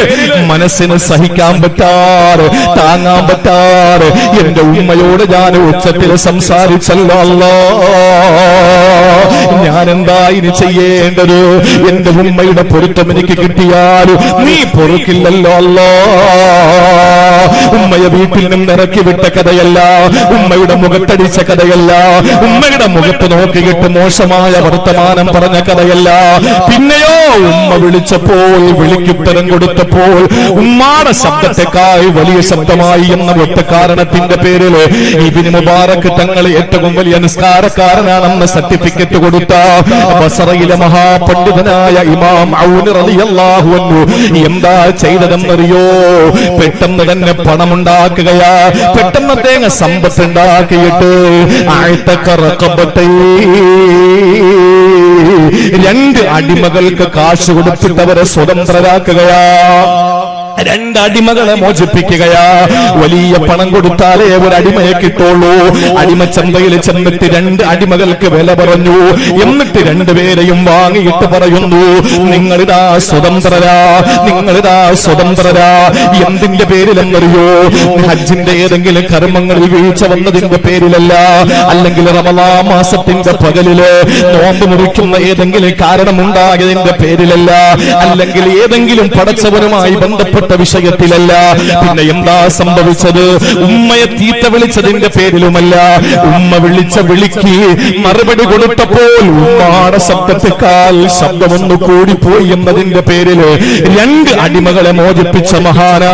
മനസ്സിന് സഹിക്കാൻ പറ്റാറ്, താങ്ങാൻ പറ്റാറ് എന്റെ ഉമ്മയോട് ഞാൻ ഉച്ചത്തിൽ സംസാരിച്ചല്ലോ. ഞാൻ എന്താ ഇനി ചെയ്യേണ്ടത്? എന്റെ ഉമ്മയുടെ പൊരുത്തം എനിക്ക് കിട്ടിയാലും നീ പൊറുക്കില്ലല്ലോ അല്ലാ. ഉമ്മയെ വീട്ടിൽ നിന്ന് ഇറക്കി വിട്ട കഥയല്ല, ഉമ്മയുടെ മുഖത്തടിച്ച കഥയല്ല, ഉമ്മയുടെ മുഖത്ത് നോക്കിയിട്ട് മോശമായ വർത്തമാനം പറഞ്ഞ കഥയല്ല. പിന്നെയോ ഉമ്മ വിളിച്ചപ്പോൾ, വിളിക്കുത്തരം കൊടുത്തപ്പോൾ ഉമ്മാടെ ശബ്ദത്തെക്കാൾ വലിയ ശബ്ദമായി എന്ന ഒറ്റ കാരണത്തിന്റെ പേരിൽ ഇബ്നു മുബാറക് തങ്ങൾ ഏറ്റവും വലിയ നിസ്കാരക്കാരനാണെന്ന് സർട്ടിഫിക്കറ്റ് കൊടുത്ത ബസറയിലെ മഹാപണ്ഡിതനായ ഇമാം ഔൻ റളിയല്ലാഹു അൻഹു എന്താ ചെയ്തതെന്നറിയോ? പെട്ടെന്ന് തന്നെ പണമുണ്ടാക്കുകയാ. പെട്ടെന്ന് തേങ്ങ സമ്പത്ത് ഉണ്ടാക്കിയിട്ട് രണ്ട് അടിമകൾക്ക് കാശ് കൊടുത്തിട്ട് അവരെ സ്വതന്ത്രരാക്കുകയാ. 2 അടിമകളെ മോചിപ്പിക്കുകയാ. വലിയ പണം കൊടുത്താലേ ഒരു അടിമയെ കിട്ടുള്ളൂ. അടിമച്ചന്തയിൽ ചെന്നിട്ട് 2 അടിമകൾക്ക് വില പറഞ്ഞു. എന്നിട്ട് 2 പേരെയും വാങ്ങിയിട്ട് പറയുന്നു, നിങ്ങളിതാ സ്വതന്ത്രരാ, നിങ്ങളിതാ സ്വതന്ത്രരാ. എന്തിന്റെ പേരിലെന്നറിയോ? ഹജ്ജിന്റെ ഏതെങ്കിലും കർമ്മങ്ങളിൽ വീഴ്ച വന്നതിന്റെ പേരിലല്ല, അല്ലെങ്കിൽ റമളാൻ മാസത്തിന്റെ പകലില് നോമ്പ് മുറിക്കുന്ന ഏതെങ്കിലും കാരണമുണ്ടായതിന്റെ പേരിലല്ല, അല്ലെങ്കിൽ ഏതെങ്കിലും പടച്ചവനുമായി ബന്ധപ്പെട്ട വിഷയത്തിലല്ല. പിന്നെ എന്താ സംഭവിച്ചത്? ഉമ്മയെ തീറ്റ വിളിച്ചതിന്റെ പേരിലുമല്ല, ഉമ്മ വിളിച്ച വിളിക്ക് മറുപടി കൊടുത്തപ്പോൾ ഉമ്മാടെ ശബ്ദത്തെക്കാൾ ശബ്ദമൊന്നു കൂടിപ്പോയി എന്നതിന്റെ പേരില് 2 അടിമകളെ മോചിപ്പിച്ച മഹാനാ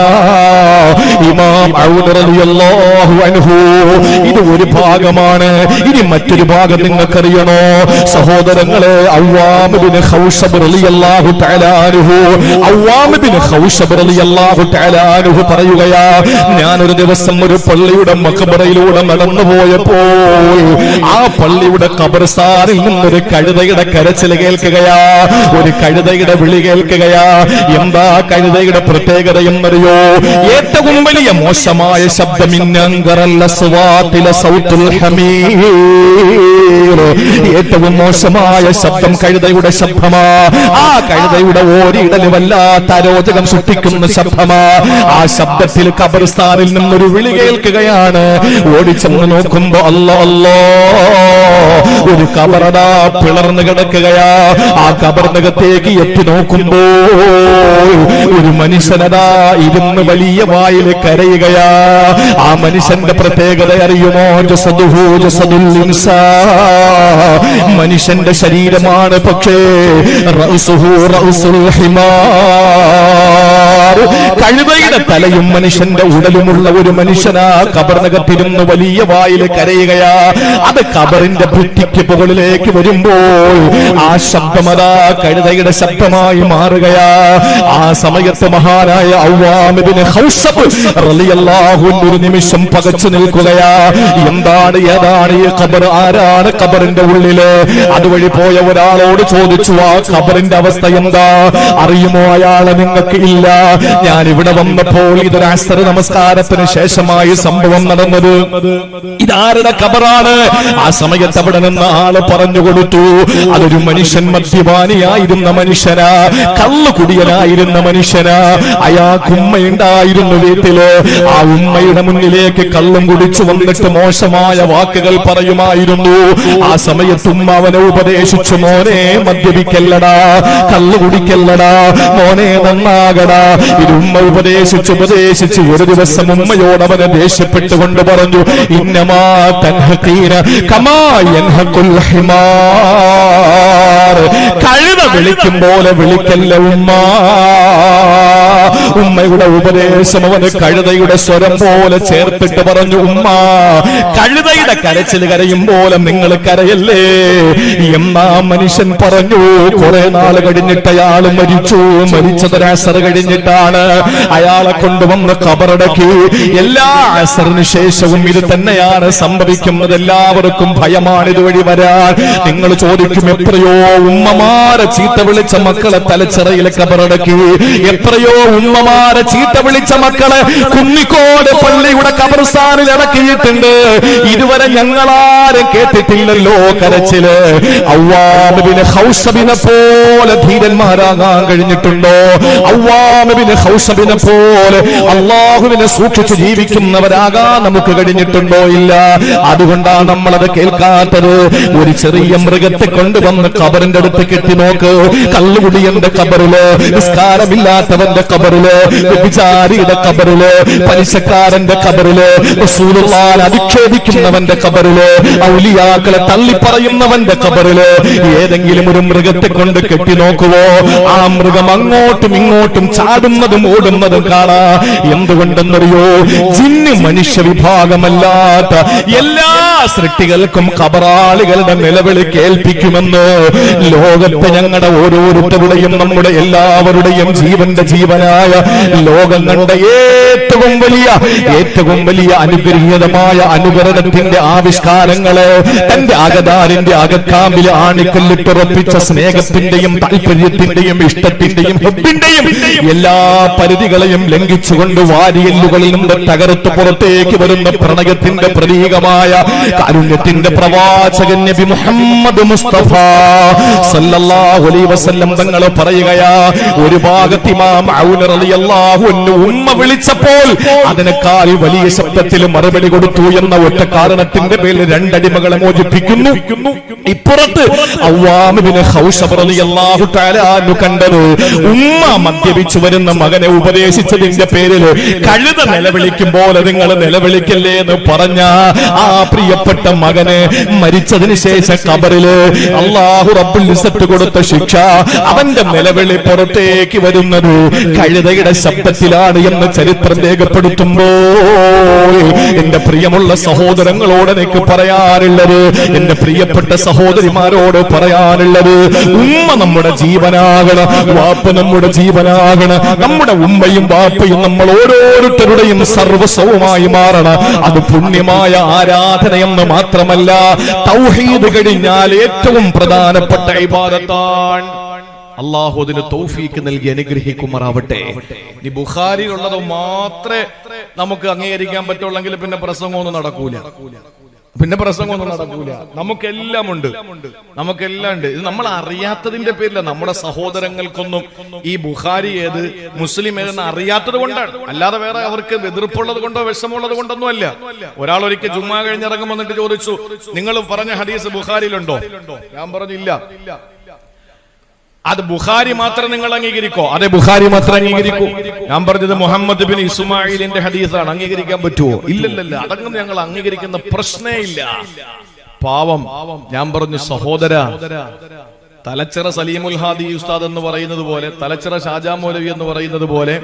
ഇമാം ഔൻ റളിയല്ലാഹു അൻഹു. ഇത് ഒരു ഭാഗമാണ്. ഇനി മറ്റൊരു ഭാഗം നിങ്ങൾക്കറിയണോ സഹോദരങ്ങളെ? അവ്വാം ഇബ്നു ഖൗശബ് റളിയല്ലാഹു തആല അൻഹു, അവ്വാം ഇബ്നു ഖൗശബ് റളിയല്ലാഹു തആല അൻഹു പറയുകയാ, ഞാനൊരു ദിവസം ഒരു പള്ളിയുടെ മഖബറയിലൂടെ നടന്നു പോയപ്പോൾ ആ പള്ളിയുടെ ഖബർസ്ഥാനിൽ നിന്നൊരു കഴുതയുടെ കരച്ചിൽ കേൾക്കുകയാ, ഒരു കഴുതയുടെ വിളി കേൾക്കുകയാ. എന്താ കഴുതയുടെ പ്രത്യേകത എന്നറിയോ? ഏറ്റവും വലിയ മോശമായ ശബ്ദം ഏറ്റവും മോശമായ ശബ്ദം കഴുതയുടെ ശബ്ദമാ. ആ കഴുതയുടെ ഓരിയിടൽ വല്ലാത്ത അരോചകം സൃഷ്ടിക്കുന്ന ശബ്ദമാ. ആ ശബ്ദത്തിൽ ഖബർസ്ഥാനിൽ നിന്നൊരു വിളി കേൾക്കുകയാണ്. ഓടിച്ചെന്ന് നോക്കുമ്പോ അല്ലാ അല്ലാ, ഒരു ഖബറടാ പിളർന്നു കിടക്കുകയാ. ആ ഖബറിനകത്തേക്ക് എത്തി നോക്കുമ്പോ ഒരു മനുഷ്യനതാ ഇരുന്ന് വലിയ വായിൽ കരയുകയാ. ആ മനുഷ്യന്റെ പ്രത്യേകത അറിയുമോ? ജസദുഹു ജസദുൽ ഇൻസാൻ, മനുഷ്യന്റെ ശരീരമാണ്, പക്ഷേ റഅസുഹു റഅസുൽ ഹിമാർ, കഴുതയുടെ തലയും മനുഷ്യന്റെ ഉടലുമുള്ള ഒരു മനുഷ്യനാ ഖബറിനകത്തിരുന്ന് വലിയ വായിൽ കരയുകയാ. അത് ഖബറിന്റെ ഭിത്തിക്ക് മുകളിലേക്ക് വരുമ്പോൾ ആ ശബ്ദമതാ കഴുതയുടെ ശബ്ദമായി മാറുകയാ. ആ സമയത്ത് മഹാനായ അവ്വാം ഇബ്നു ഖൗസബ് റളിയല്ലാഹു അൻഹു ഒരു നിമിഷം പകച്ചു നിൽക്കുകയാ. എന്താണ് ഏതാണ് ഈ ഖബർ? ആരാണ് ഖബറിന്റെ ഉള്ളില്? അതുവഴി പോയ ഒരാളോട് ചോദിച്ചു, ആ ഖബറിന്റെ അവസ്ഥ എന്താ അറിയുമോ? അയാളെ നിങ്ങൾക്ക് ഇല്ല. ഞാൻ ഇവിടെ വന്നപ്പോൾ ഇതൊരു അസ്ർ നമസ്കാരത്തിന് ശേഷമായി സംഭവം നടന്നത്. ഇതാരുടെ ഖബറാണ്? ആ സമയത്ത് അവിടെ നിന്ന് ആള് പറഞ്ഞു കൊടുത്തു, അതൊരു മനുഷ്യൻ, മദ്യപാനിയായിരുന്ന മനുഷ്യനാ, കള്ളുകുടിയനായിരുന്ന മനുഷ്യനാ. അയാൾക്ക് ഉമ്മയുണ്ടായിരുന്നു വീട്ടില്. ആ ഉമ്മയുടെ മുന്നിലേക്ക് കള്ളും കുടിച്ചു വന്നിട്ട് മോശമായ വാക്കുകൾ പറയുമായിരുന്നു. ആ സമയത്ത് ഉമ്മ അവനെ ഉപദേശിച്ചു, മോനെ മദ്യപിക്കല്ലടാ, കള്ളു കുടിക്കല്ലടാ, മോനെ നന്നാകടാ. ഇത് ഉമ്മ ഉപദേശിച്ച് ഒരു ദിവസം ഉമ്മയോട് അവനെ ദേഷ്യപ്പെട്ടുകൊണ്ട് പറഞ്ഞു, ഇന്നമാ തൻഹഖീന കമാ യൻഹഖുൽ ഹിമാർ, കഴുത വിളിക്കും പോലെ വിളിക്കല്ല ഉമ്മ. ഉമ്മയുടെ ഉപദേശം അവന് കഴുതയുടെ സ്വരം പോലെ ചേർത്തിട്ട് പറഞ്ഞു, ഉമ്മ കഴുതയുടെ കരച്ചിൽ കരയും പോലെ നിങ്ങൾ കരയല്ലേ. എന്നാ മനുഷ്യൻ പറഞ്ഞു. കുറെ നാള് കഴിഞ്ഞിട്ട് അയാൾ മരിച്ചു. മരിച്ചതൊരു അസർ കഴിഞ്ഞിട്ടാണ്. അയാളെ കൊണ്ടുവന്ന് ഖബറടക്കി. എല്ലാ അസറിന് ശേഷവും ഇത് തന്നെയാണ് സംഭവിക്കുന്നത്. എല്ലാവർക്കും ഭയമാണ് ഇതുവഴി വരാൻ. നിങ്ങൾ ചോദിക്കും, എത്രയോ ഉമ്മമാരെ ചീത്ത വിളിച്ച മക്കളെ തലച്ചിറയിലെ ഖബറടക്കി, എത്രയോ ഉമ്മമാരെ ചീത്ത വിളിച്ച മക്കളെ കുന്നിക്കോട് പള്ളിയുടെ ഖബർസ്ഥാനിൽ അടക്കിയിട്ടുണ്ട്. ഇതുവരെ ഞങ്ങളാരും കേട്ടിട്ടില്ലല്ലോ കരച്ചില്. അവ്വാം ഇബ്നു ഖൗസബിനെ പോലെ ധീരന്മാരാകാൻ കഴിഞ്ഞിട്ടുണ്ടോ? അവ്വാം ഇബ്നു ഖൗസബിനെ പോലെ അല്ലാഹുവിനെ സൂക്ഷിച്ചു ജീവിക്കുന്നവരാകാൻ നമുക്ക് കഴിഞ്ഞിട്ടുണ്ടോ? ഇല്ല. അതുകൊണ്ടാണ് നമ്മളത് കേൾക്കാത്തത്. ഒരു ചെറിയ മൃഗത്തെ കൊണ്ടുവന്ന് ഖബറിന്റെ അടുത്ത് കെട്ടി നോക്ക്. കള്ളുകുടിയന്റെ ഖബറില്, നിസ്കാരമില്ലാത്തവന്റെ ഖബറില്, വ്യഭിചാരിയുടെ ഖബറില്, പലിശക്കാരന്റെ ഖബറില്, റസൂലുള്ളാഹിനെ അധിക്ഷേപിക്കുന്നവന്റെ ഖബറില്, ഔലിയാക്കളെ തള്ളിപ്പറയുന്നവന്റെ ഖബറില് ഏതെങ്കിലും ഒരു മൃഗത്തെ കൊണ്ട് കെട്ടി നോക്കുവോ? ആ മൃഗം അങ്ങോട്ടും ഇങ്ങോട്ടും ചാടുന്നതും ഓടുന്നതും കാണാ. എന്തുകൊണ്ടെന്നറിയോ? ജിന്ന് മനുഷ്യ വിഭാഗമല്ലാത്ത എല്ലാ സൃഷ്ടികൾക്കും ഖബറാളികളുടെ നിലവിളി കേൾപ്പിക്കുമെന്ന് ലോകത്തെ ഞങ്ങളുടെ ഓരോരുത്തരുടെയും നമ്മുടെ എല്ലാവരുടെയും ജീവന്റെ ജീവനായ ലോകം കണ്ട ഏറ്റവും വലിയ അനുഗ്രഹീതമായ അനുകരണത്തിന്റെ ആവിഷ്കാരങ്ങള് തന്റെ അകതാരിന്റെ അകക്കാമ്പിൽ ആണിക്കല്ലിട്ടുറപ്പിച്ച സ്നേഹത്തിന്റെയും താല്പര്യത്തിന്റെയും ഇഷ്ടത്തിന്റെയും ഹബ്ബിന്റെയും എല്ലാ പരിധികളെയും ലംഘിച്ചുകൊണ്ട് വാരിയല്ലുകളിൽ നിന്ന് തകർത്ത് പുറത്തേക്ക് വരുന്ന പ്രണയത്തിന്റെ പ്രതീകമായ കാരുണ്യത്തിന്റെ പ്രവാചകൻ നബി മുഹമ്മദ് മുസ്തഫ സല്ലല്ലാഹു അലൈഹി വസല്ലം തങ്ങൾ പറയുകയാ, ഒരു ഭാഗത്ത് ഇമാം ഔൻ റളിയല്ലാഹു അൻഹു ഉമ്മ വിളിച്ചപ്പോൾ അതിനേക്കാൾ വലിയ ശബ്ദത്തിൽ മറുപടി കൊടുത്തു എന്ന ഒറ്റ കാരണത്തിന്റെ പേരിൽ രണ്ടടിമകളെ മോചിപ്പിക്കുന്നു. ഇപ്പുറത്ത് അവ്വാം ഇബ്നു ഖൗസബ് റളിയല്ലാഹു തആല അൻഹു കണ്ടത് ഉമ്മ മദ്യപിച്ചു വരുന്ന മകനെ ഉപദേശിച്ചതിന്റെ പേരിൽ കഴുത നിലവിളിക്കും പോലെ നിങ്ങൾ നിലവിളിക്കല്ലേ എന്ന് പറഞ്ഞ ആ പ്രിയപ്പെട്ട മകനെ മരിച്ചതിന് ശേഷം ഖബറില് അല്ലാഹു റബ്ബുൽ ഇസ്സത്ത് കൊടുത്ത ശിക്ഷ, അവന്റെ നിലവിളി പുറത്തേക്ക് വരുന്നത് കഴുതയുടെ ലളിതയുടെ ശബ്ദത്തിലാണ് എന്ന് ചരിത്രം രേഖപ്പെടുത്തുമ്പോൾ എന്റെ പ്രിയമുള്ള സഹോദരങ്ങളോട് എനിക്ക് പറയാനുള്ളത്, എന്റെ പ്രിയപ്പെട്ട സഹോദരിമാരോട് പറയാനുള്ളത്, ഉമ്മ നമ്മുടെ ജീവനാകണം, വാപ്പ നമ്മുടെ ജീവനാകണം. നമ്മുടെ ഉമ്മയും വാപ്പയും നമ്മൾ ഓരോരുത്തരുടെയും സർവസ്വവുമായി മാറണം. അത് പുണ്യമായ ആരാധനയെന്ന് മാത്രമല്ല, തൗഹീദ് കഴിഞ്ഞാൽ ഏറ്റവും പ്രധാനപ്പെട്ട ഇബാദത്താണ്. അല്ലാഹു അതിന് തൗഫീക്ക് നൽകി അനുഗ്രഹിക്കുമാറാവട്ടെ. ഈ ബുഖാരിയിലുള്ളത് മാത്രമേ നമുക്ക് അംഗീകരിക്കാൻ പറ്റുള്ളെങ്കിൽ പിന്നെ പ്രസംഗമൊന്നും നടക്കൂല. നമുക്കെല്ലാം ഉണ്ട്. ഇത് നമ്മൾ അറിയാത്തതിന്റെ പേരില്ല. നമ്മുടെ സഹോദരങ്ങൾക്കൊന്നും ഈ ബുഖാരി ഏത് മുസ്ലിം ഏതെന്ന് അറിയാത്തത് കൊണ്ടാണ്, അല്ലാതെ വേറെ അവർക്ക് എതിർപ്പുള്ളത് കൊണ്ടോ വിഷമുള്ളത് കൊണ്ടൊന്നും അല്ല. ഒരാൾ ഒരിക്കൽ ജുമാ കഴിഞ്ഞിറങ്ങും വന്നിട്ട് ചോദിച്ചു, നിങ്ങൾ പറഞ്ഞ ഹദീസ് ബുഖാരിയിലുണ്ടോ? ഞാൻ പറഞ്ഞില്ല. അത് ബുഖാരി മാത്രം നിങ്ങൾ അംഗീകരിക്കോ? അതെ, ബുഖാരി മാത്രം അംഗീകരിക്കൂ. ഞാൻ പറഞ്ഞത് മുഹമ്മദ് ബിൻ ഇസ്മായിലിന്റെ ഹദീസാണ്, അംഗീകരിക്കാൻ പറ്റുമോ? ഇല്ലല്ല, അതങ്ങനെ ഞങ്ങൾ അംഗീകരിക്കുന്ന പ്രശ്നേ ഇല്ല. പാവം. ഞാൻ പറഞ്ഞു, സഹോദര, തലച്ചിറ സലീമുൽ ഹാദി ഉസ്താദ് എന്ന് പറയുന്നത് പോലെ, തലച്ചിറ ഷാജാ മൗലവി എന്ന് പറയുന്നത് പോലെ,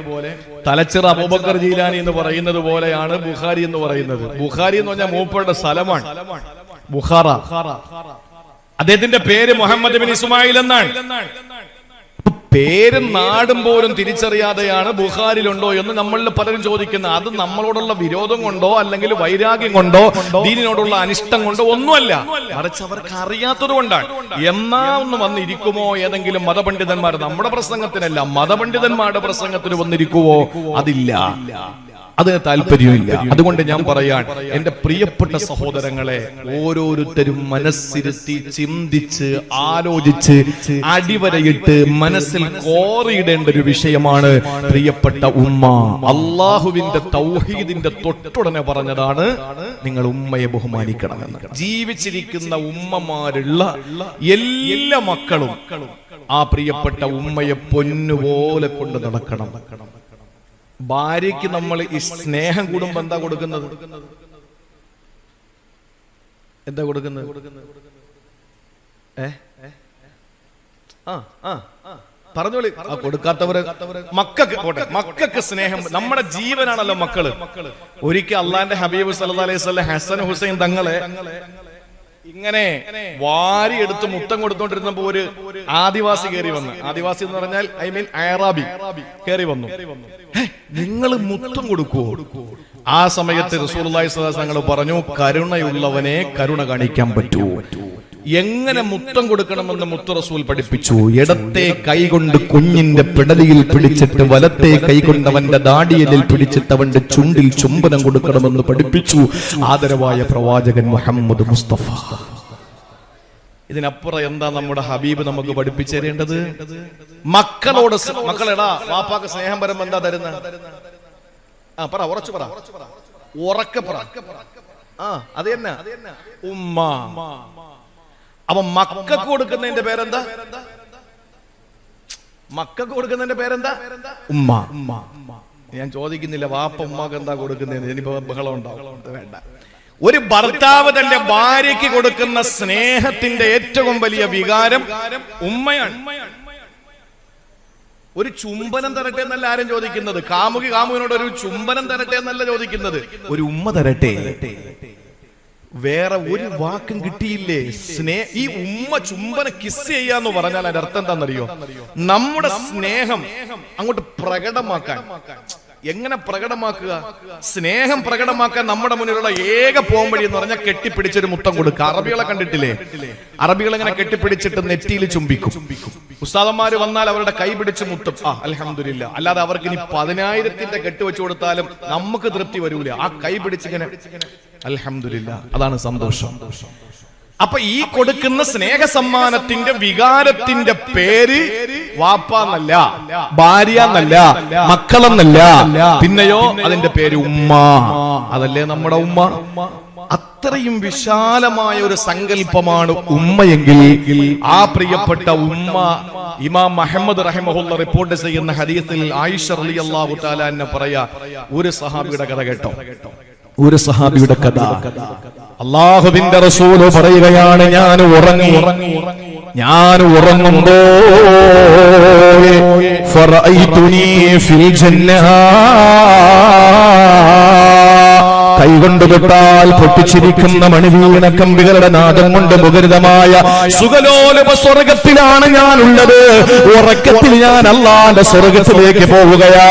തലച്ചിറ അബൂബക്കർ ജീലാനി എന്ന് പറയുന്നത് പോലെയാണ് ബുഖാരി എന്ന് പറയുന്നത്. ബുഖാരി എന്ന് പറഞ്ഞാൽ മൂപ്പരുടെ സ്ഥലമാണ്, ബുഖാറ. അദ്ദേഹത്തിന്റെ പേര് മുഹമ്മദ് ബിൻ ഇസ്മായിൽ എന്നാണ്. പേരും നാടും പോലും തിരിച്ചറിയാതെയാണ് ബുഖാരിലുണ്ടോ എന്ന് നമ്മളിൽ പലരും ചോദിക്കുന്നത്. അത് നമ്മളോടുള്ള വിരോധം കൊണ്ടോ അല്ലെങ്കിൽ വൈരാഗ്യം കൊണ്ടോ ദീനിനോടുള്ള അനിഷ്ടം കൊണ്ടോ ഒന്നുമല്ല, മറിച്ച് അവർക്ക് അറിയാത്തത് കൊണ്ടാണ്. എന്നാ ഒന്ന് വന്നിരിക്കുമോ ഏതെങ്കിലും മതപണ്ഡിതന്മാർ? നമ്മുടെ പ്രസംഗത്തിനല്ല, മതപണ്ഡിതന്മാരുടെ പ്രസംഗത്തിന് വന്നിരിക്കുവോ? അതില്ല, അതിന് താല്പര്യമില്ല. അതുകൊണ്ട് ഞാൻ പറയാൻ, എന്റെ പ്രിയപ്പെട്ട സഹോദരങ്ങളെ, ഓരോരുത്തരും മനസ്സിരുത്തി ചിന്തിച്ച് ആലോചിച്ച് അടിവരയിട്ട് മനസ്സിൽ കോറിയിടേണ്ട ഒരു വിഷയമാണ് പ്രിയപ്പെട്ട ഉമ്മ. അള്ളാഹുവിന്റെ തൗഹീദിന്റെ തൊട്ടുടനെ പറഞ്ഞതാണ് നിങ്ങൾ ഉമ്മയെ ബഹുമാനിക്കണമെന്ന്. ജീവിച്ചിരിക്കുന്ന ഉമ്മമാരുള്ള എല്ലാ മക്കളും ആ പ്രിയപ്പെട്ട ഉമ്മയെ പൊന്നുപോലെ കൊണ്ട് നടക്കണം. ഭാര്യയ്ക്ക് നമ്മൾ ഈ സ്നേഹം കൂടുമ്പോ എന്താ കൊടുക്കുന്നത്? പറഞ്ഞോളി. കൊടുക്കാത്തവര് മക്കൾക്ക് സ്നേഹം നമ്മുടെ ജീവനാണല്ലോ മക്കള്. ഒരിക്കൽ അള്ളാന്റെ ഹബീബ് സല്ലല്ലാഹു അലൈഹി വസല്ലം ഹസൻ ഹുസൈൻ തങ്ങളെ ഇങ്ങനെ വാരി എടുത്ത് മുത്തം കൊടുത്തോണ്ടിരുന്നപ്പോ ഒരു ആദിവാസി കയറി വന്നു. ആദിവാസി എന്ന് പറഞ്ഞാൽ അറാബി കയറി വന്നു. നിങ്ങൾ മുത്തം കൊടുക്കുവോ? ആ സമയത്ത് റസൂലുള്ളാഹി സ്വല്ലല്ലാഹു അലൈഹി വസല്ലം പറഞ്ഞു, കരുണയുള്ളവനെ കരുണ കാണിക്കാൻ പറ്റൂ. എങ്ങനെ മുത്തം കൊടുക്കണമെന്ന് മുത്ത് റസൂൽ പഠിപ്പിച്ചു. ഇടത്തെ കൈകൊണ്ട് കുഞ്ഞിന്റെ പിടലിയിൽ പിടിച്ചിട്ട് വലത്തെ കൈകൊണ്ട് അവന്റെ ദാടിയലിൽ പിടിച്ചിട്ട് അവന്റെ ചുണ്ടിൽ ചുംബനം കൊടുക്കണമെന്ന് പഠിപ്പിച്ചു ആദരവായ പ്രവാചകൻ മുഹമ്മദ് മുസ്തഫ. ഇതിനപ്പുറം എന്താ നമ്മുടെ ഹബീബ് നമുക്ക് പഠിപ്പിച്ചു തരേണ്ടത്? മക്കളോട്, മക്കളെടാ വാപ്പാക്ക് സ്നേഹം വരുമ്പോ എന്താ തരുന്ന? പറ, ഉറച്ചു പറ, ഉറക്കെ പറ. അത് തന്നെ ഉമ്മ. അപ്പൊ മക്കൾക്ക് കൊടുക്കുന്നതിന്റെ പേരെന്താ? മക്കൾക്ക് കൊടുക്കുന്നതിന്റെ പേരെന്താ? ഉമ്മ. ഞാൻ ചോദിക്കുന്നില്ല വാപ്പ ഉമ്മക്ക് എന്താ കൊടുക്കുന്നതെന്ന്, ഇനിയിപ്പോ ബഹളം ഉണ്ടാവും, വേണ്ട. ഒരു ഭർത്താവ് തന്റെ ഭാര്യയ്ക്ക് കൊടുക്കുന്ന സ്നേഹത്തിന്റെ ഏറ്റവും വലിയ വികാരം ഉമ്മയാണ്. ഒരു ചുംബനം തരട്ടെ എന്നല്ല ആരും ചോദിക്കുന്നത്. കാമുകി കാമുകിനോട് ഒരു ചുംബനം തരട്ടെ എന്നല്ല ചോദിക്കുന്നത്, ഒരു ഉമ്മ തരട്ടെ. വേറെ ഒരു വാക്കും കിട്ടിയില്ലേ? ഈ ഉമ്മ ചുംബന കിസ് ചെയ്യാന്ന് പറഞ്ഞാൽ അതിന്റെ അർത്ഥം എന്താണെന്നറിയോ? നമ്മുടെ സ്നേഹം അങ്ങോട്ട് പ്രകടമാക്കാൻ. എങ്ങനെ പ്രകടമാക്കുക? സ്നേഹം പ്രകടമാക്കാൻ നമ്മുടെ മുന്നിലുള്ള ഏക പോംവഴി എന്ന് പറഞ്ഞാൽ കെട്ടിപ്പിടിച്ചൊരു മുത്തം കൊടുക്കുക. അറബികളെ കണ്ടിട്ടില്ലേ? അറബികൾ ഇങ്ങനെ കെട്ടിപ്പിടിച്ചിട്ട് നെറ്റിയിൽ ചുംബിക്കും. ഉസ്താദന്മാര് വന്നാൽ അവരുടെ കൈ പിടിച്ച് മുത്തും. അൽഹംദുലില്ലാ. അല്ലാതെ അവർക്ക് ഇനി 10,000ന്റെ കെട്ട് വെച്ചു കൊടുത്താലും നമുക്ക് തൃപ്തി വരൂല. ആ കൈ പിടിച്ചിങ്ങനെ അൽഹംദുലില്ലാ, അതാണ് സന്തോഷം. അപ്പൊ ഈ കൊടുക്കുന്ന സ്നേഹ സമ്മാനത്തിന്റെ വികാരത്തിന്റെ പേര് വാപ്പ എന്നല്ല, ഭാര്യ എന്നല്ല, മക്കളെന്നല്ല, പിന്നെയോ അതിന്റെ പേര് ഉമ്മ. അതല്ലേ നമ്മുടെ ഉമ്മ? അത്രയും വിശാലമായ ഒരു സങ്കല്പമാണ് ഉമ്മയെങ്കിൽ ആ പ്രിയപ്പെട്ട ഉമ്മ ഇമാം മുഹമ്മദ് റഹിമഹുല്ല റിപ്പോർട്ട് ചെയ്യുന്ന ഹദീസിൽ ആയിഷ റളിയല്ലാഹു തആല അൻഹ പറയാ, ഒരു സഹാബിയുടെ കഥ കേട്ടോ. ഒരു സഹാബിയുടെ കഥ. അല്ലാഹുവിന്റെ റസൂല് പറയുകയാണ്, ഞാൻ ഉറങ്ങുമ്പോ ഫറഅയ്തുനീ ഫിൽ ജന്നah കൈകൊണ്ട് തൊട്ടാൽ പൊട്ടിച്ചിരിക്കുന്ന മണിവീണ കമ്പികളുടെ നാദം കൊണ്ട് മുഖരിതമായ സുഖലോലുപ സ്വർഗത്തിലാണ് ഞാനുള്ളത്. ഉറക്കത്തിൽ ഞാൻ അള്ളാന്റെ സ്വർഗത്തിലേക്ക് പോവുകയാ.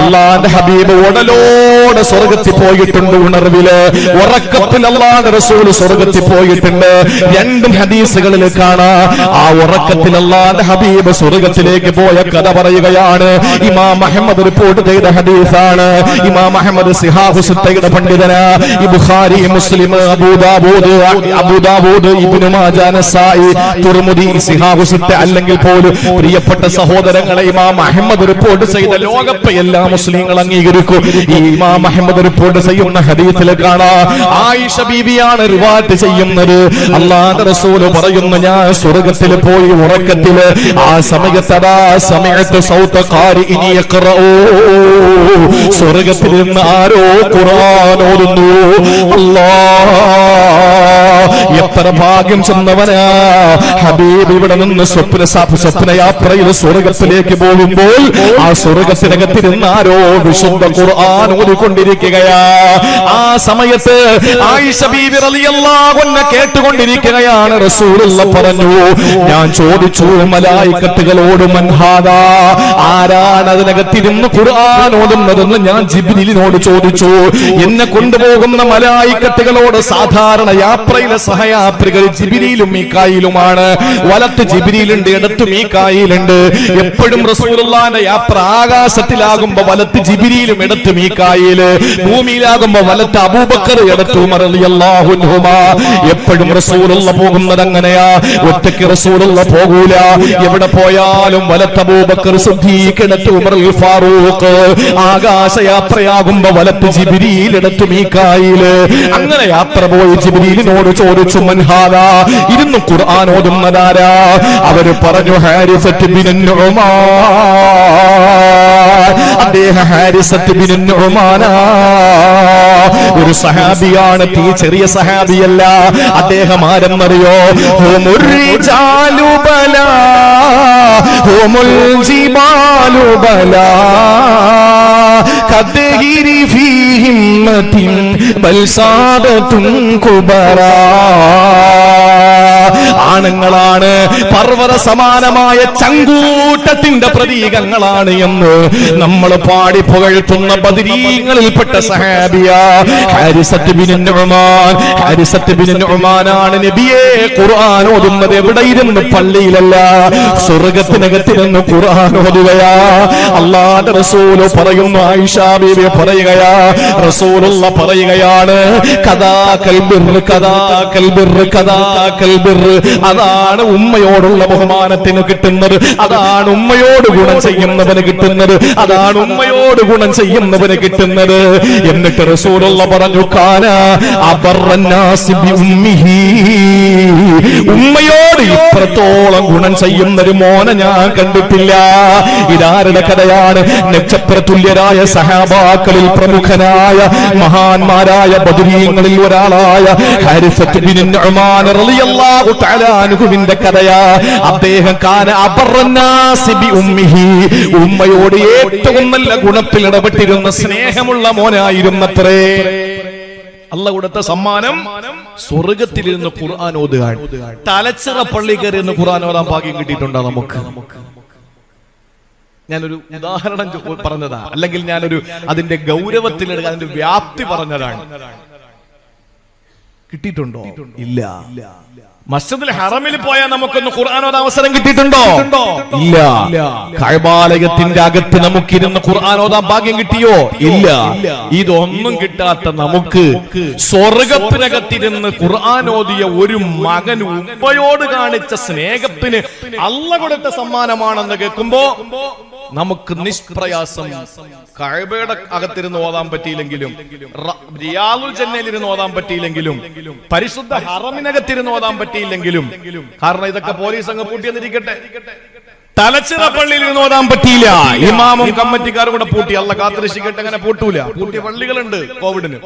അള്ളാന്റെ ഹബീബ് ഉടലോടെ സ്വർഗത്തിൽ പോയിട്ടുണ്ട്. ഉണർവില് ഉറക്കത്തിൽ അള്ളാന്റെ റസൂൽ സ്വർഗത്തിൽ പോയിട്ടുണ്ട്. രണ്ടും ഹദീസുകളിൽ കാണാം. ആ ഉറക്കത്തിൽ അള്ളാന്റെ ഹബീബ് സ്വർഗത്തിലേക്ക് പോയ കഥ പറയുകയാണ്. ഇമാം അഹ്മദ് റിപ്പോർട്ട് ചെയ്ത ഹദീസാണ്. ഇമാം അഹ്മദ് സിഹാഹു സിത്തയുടെ പണ്ഡിതൻ. ഈ ബുഖാരി, മുസ്ലിം, അബൂദാവൂദ്, ഇബ്നു മാജാ, നസായി, തുർമുദി, സിഹാഹു സിത്ത അല്ലെങ്കിൽ പോലും പ്രിയപ്പെട്ട സഹോദരങ്ങളെ ഇമാം അഹ്മദ് റിപ്പോർട്ട് ചെയ്ത ലോകത്തെ എല്ലാ മുസ്ലിങ്ങൾ അംഗീകരിക്കും. ഈ ഇമാം അഹ്മദ് റിപ്പോർട്ട് ചെയ്യുന്ന ഹദീസിൽ കാണാം, ആയിഷ ബീവിയാണ് റിവായത്ത് ചെയ്യുന്നത്. അല്ലാഹുവിന്റെ റസൂൽ പറയുന്നു, ഞാൻ സ്വർഗ്ഗത്തിൽ പോയി ഉറക്കത്തില് ആ സമയത്ത് സൗത ഖാരിഇൻ യഖറഊ സ്വർഗ്ഗത്തിൽ നിന്ന് ആരോ ഖുർആൻ ഓതുന്നു. എത്ര ഭാഗ്യം ചെന്നവനാ ഹബീബ്. ഇവിടെ നിന്ന് സ്വപ്നയാത്രയിൽ സ്വർഗത്തിലേക്ക് പോകുമ്പോൾ ആ സ്വർഗത്തിനകത്തിരുന്ന് ആരോ വിശുദ്ധ ഖുർആൻ ഓതിക്കൊണ്ടിരിക്കുകയാ. ആ സമയത്ത് ആയിഷ ബീബി റളിയല്ലാഹു അൻഹ കേട്ടുകൊണ്ടിരിക്കുകയാണ്. റസൂലുള്ള പറഞ്ഞു, ഞാൻ ചോദിച്ചു മലായികത്തുകളോട്, മൻ ഹാദാ, ആരാണ് അതിനകത്തിരുന്ന് ഖുർആൻ ഓതുന്നതെന്ന് ഞാൻ ജിബ്രീലിനോട് ചോദിച്ചു. എന്നെ കൊണ്ടുപോകുന്ന മലായികത്തുകളോട് സാധാരണ യാത്രയിലെ സഹയാത്രികൾ ജിബ്രീലും മീകായിലുമാണ്. വലത്ത് ജിബ്രീലുണ്ട്, ഇടത്ത് മീകായിലുണ്ട്. എപ്പോഴും റസൂലുള്ളാഹിന്റെ യാത്ര ആകാശത്തിലാകുമ്പോ വലത്ത് ജിബ്രീലും ഇടത്ത് മീകായില്, ഭൂമിയിലാകുമ്പോ വലത്ത് അബൂബക്കർ ഇടത്ത് ഉമർ റളിയല്ലാഹു അൻഹുമാ. എപ്പോഴും റസൂലുള്ള പോകുന്നത് അങ്ങനെയാ. ഒറ്റയ്ക്ക് റസൂലുള്ള പോകൂല. എവിടെ പോയാലും വലത്ത് അബൂബക്കർ സിദ്ദീഖ്, ഇടത്ത് ഉമർ ഫാറൂഖ്. ആകാശയാത്രയാകുമ്പോ വലത്ത് ജിബ്രീൽ, ഇടത്ത് മീകായില്. അങ്ങനെ യാത്ര പോയി ജിബ്രീലിനോട് ചോദിച്ചു, മൻ ഹാദാ, ഇരുന്ന് ഖുർആൻ ഓതുന്നതാരാ? അവര് പറഞ്ഞു, ഹാരിസത്ത് ബിൻ നുഅ്മാൻ. അദ്ദേഹം ഹാരിസത്ത് ബിൻ നുഅ്മാനാ, ഒരു സഹാബിയാണ്. ചെറിയ സഹാബിയല്ല. അദ്ദേഹം ആരെന്നറിയോ? ഹുമുർ റിജാലു ബലാ ഹുമുൽ ജിബാലു ബലാ കദ്ഹിരി ഫീ ഹിമ്മത്തിൻ ബൽ സാദത്തുൻ കുബറാ. ആണുങ്ങളാണ്, പർവ്വത സമാനമായ ചങ്കൂട്ടത്തിന്റെ പ്രതീകങ്ങളാണ് എന്ന് നമ്മൾ പാടി പുകഴ്ത്തുന്ന ബദരീങ്ങളിൽപ്പെട്ട സഹാബിയ ഹാരിസത്ത് ബിൻ നുഅ്മാൻ. ഹാരിസത്ത് ബിൻ നുഅ്മാനാണ് നബിയെ ഖുർആൻ ഓതുന്നത്. എവിടെ ഇരുന്ന്? പള്ളിയിലല്ല, സ്വർഗ്ഗത്തിനകത്തിരുന്ന് ഖുർആൻ ഓതുകയാ. അല്ലാഹുവിന്റെ റസൂൽ പറയുന്നു, ആയിഷ ബീവി പറയുകയാ, റസൂലുള്ള പറയുകയാണ്, കദാകൽ ബിർ കദാകൽ ബിർ കദാകൽ ബിർ. അതാണ് ഉമ്മയോടുള്ള ബഹുമാനത്തിന് കിട്ടുന്നത്. അതാണ് ഉമ്മയോട് ഗുണം ചെയ്യുന്നവന് കിട്ടുന്നത്. അതാണ് ഉമ്മയോട് ഗുണം ചെയ്യുന്നവന് കിട്ടുന്നത്. എന്നിട്ട് റസൂലുള്ള പറഞ്ഞു, കാന അബറന്നാസി ബി ഉമ്മിഹി. ഉമ്മയോട് ഇത്രത്തോളം ഗുണം ചെയ്യുന്ന ഒരു മോനെ ഞാൻ കണ്ടിട്ടില്ല. ഇതാരുടെ കഥയാണ്? നക്ഷത്രതുല്യരായ സഹാബാക്കളിൽ പ്രമുഖനായ മഹാന്മാരായ ബദരീങ്ങളിൽ ഒരാളായ ഹാരിസത്ത് ബിൻ നുഅ്മാൻ റളിയല്ലാഹു തആല അൻഹുവിന്റെ കഥയാ. അദ്ദേഹം കാന അബറന്നാസി ബി ഉമ്മിഹി. ഉമ്മയോട് ഏറ്റവും നല്ല ഗുണത്തിൽ ഇടപെട്ടിരുന്ന സ്നേഹമുള്ള മോനായിരുന്നത്രേ. അല്ലാഹു കൊടുത്ത സമ്മാനം സ്വർഗ്ഗത്തിലിരുന്ന് ഖുർആൻ ഓതുക. തലച്ചിറ പള്ളി കയറി എന്ന് ഖുർആൻ ഓതാൻ ഭാഗ്യം കിട്ടിയിട്ടുണ്ടോ നമുക്ക്? ഞാനൊരു ഉദാഹരണം പറഞ്ഞതാ, അല്ലെങ്കിൽ ഞാനൊരു അതിന്റെ ഗൗരവത്തിൽ അതിന്റെ വ്യാപ്തി പറഞ്ഞതാണ്. കിട്ടിയിട്ടുണ്ടോ? ഇല്ല. മസ്ജിദുൽ ഹറമിൽ പോയാൽ നമുക്കൊന്ന് ഖുർആൻ ഓതാൻ അവസരം കിട്ടിയിട്ടുണ്ടോ? ഇല്ല. കഅബാലയത്തിന്റെ അകത്ത് നമുക്കിരുന്ന് ഖുർആൻ ഓതാൻ ഭാഗ്യം കിട്ടിയോ? ഇല്ല. ഇതൊന്നും കിട്ടാത്ത നമുക്ക് സ്വർഗ്ഗത്തിനകത്തിരുന്ന് ഖുർആൻ ഓതിയ ഒരു മകൻ ഉപ്പയോട് കാണിച്ച സ്നേഹത്തിന് അല്ലാഹു കൊടുത്ത സമ്മാനമാണെന്ന് കേൾക്കുമ്പോ നമുക്ക് നിഷ്പ്രയാസം കഅബയുടെ അകത്തിരുന്ന് ഓതാൻ പറ്റിയില്ലെങ്കിലും, റിയാദുൽ ജന്നയിലിരുന്ന് ഓതാൻ പറ്റിയില്ലെങ്കിലും, പരിശുദ്ധ ഹറമിനകത്തിരുന്ന് ഓതാൻ പറ്റിയില്ലെങ്കിലും, കാരണം ഇതൊക്കെ പോലീസ് അങ്ങ് പൂട്ടിയെന്നിരിക്കട്ടെ, തലച്ചിറ പള്ളിയിൽ ഇരുന്ന് ഓതാൻ പറ്റിയില്ല. ഇമാമും കമ്മിറ്റിക്കാരും കൂടെ പൂട്ടി. അല്ലാഹ് കാത്തുരക്ഷിക്കട്ടെ, അങ്ങനെ പൂട്ടൂല. പൂട്ടിയ പള്ളികളുണ്ട് കോവിഡിന്.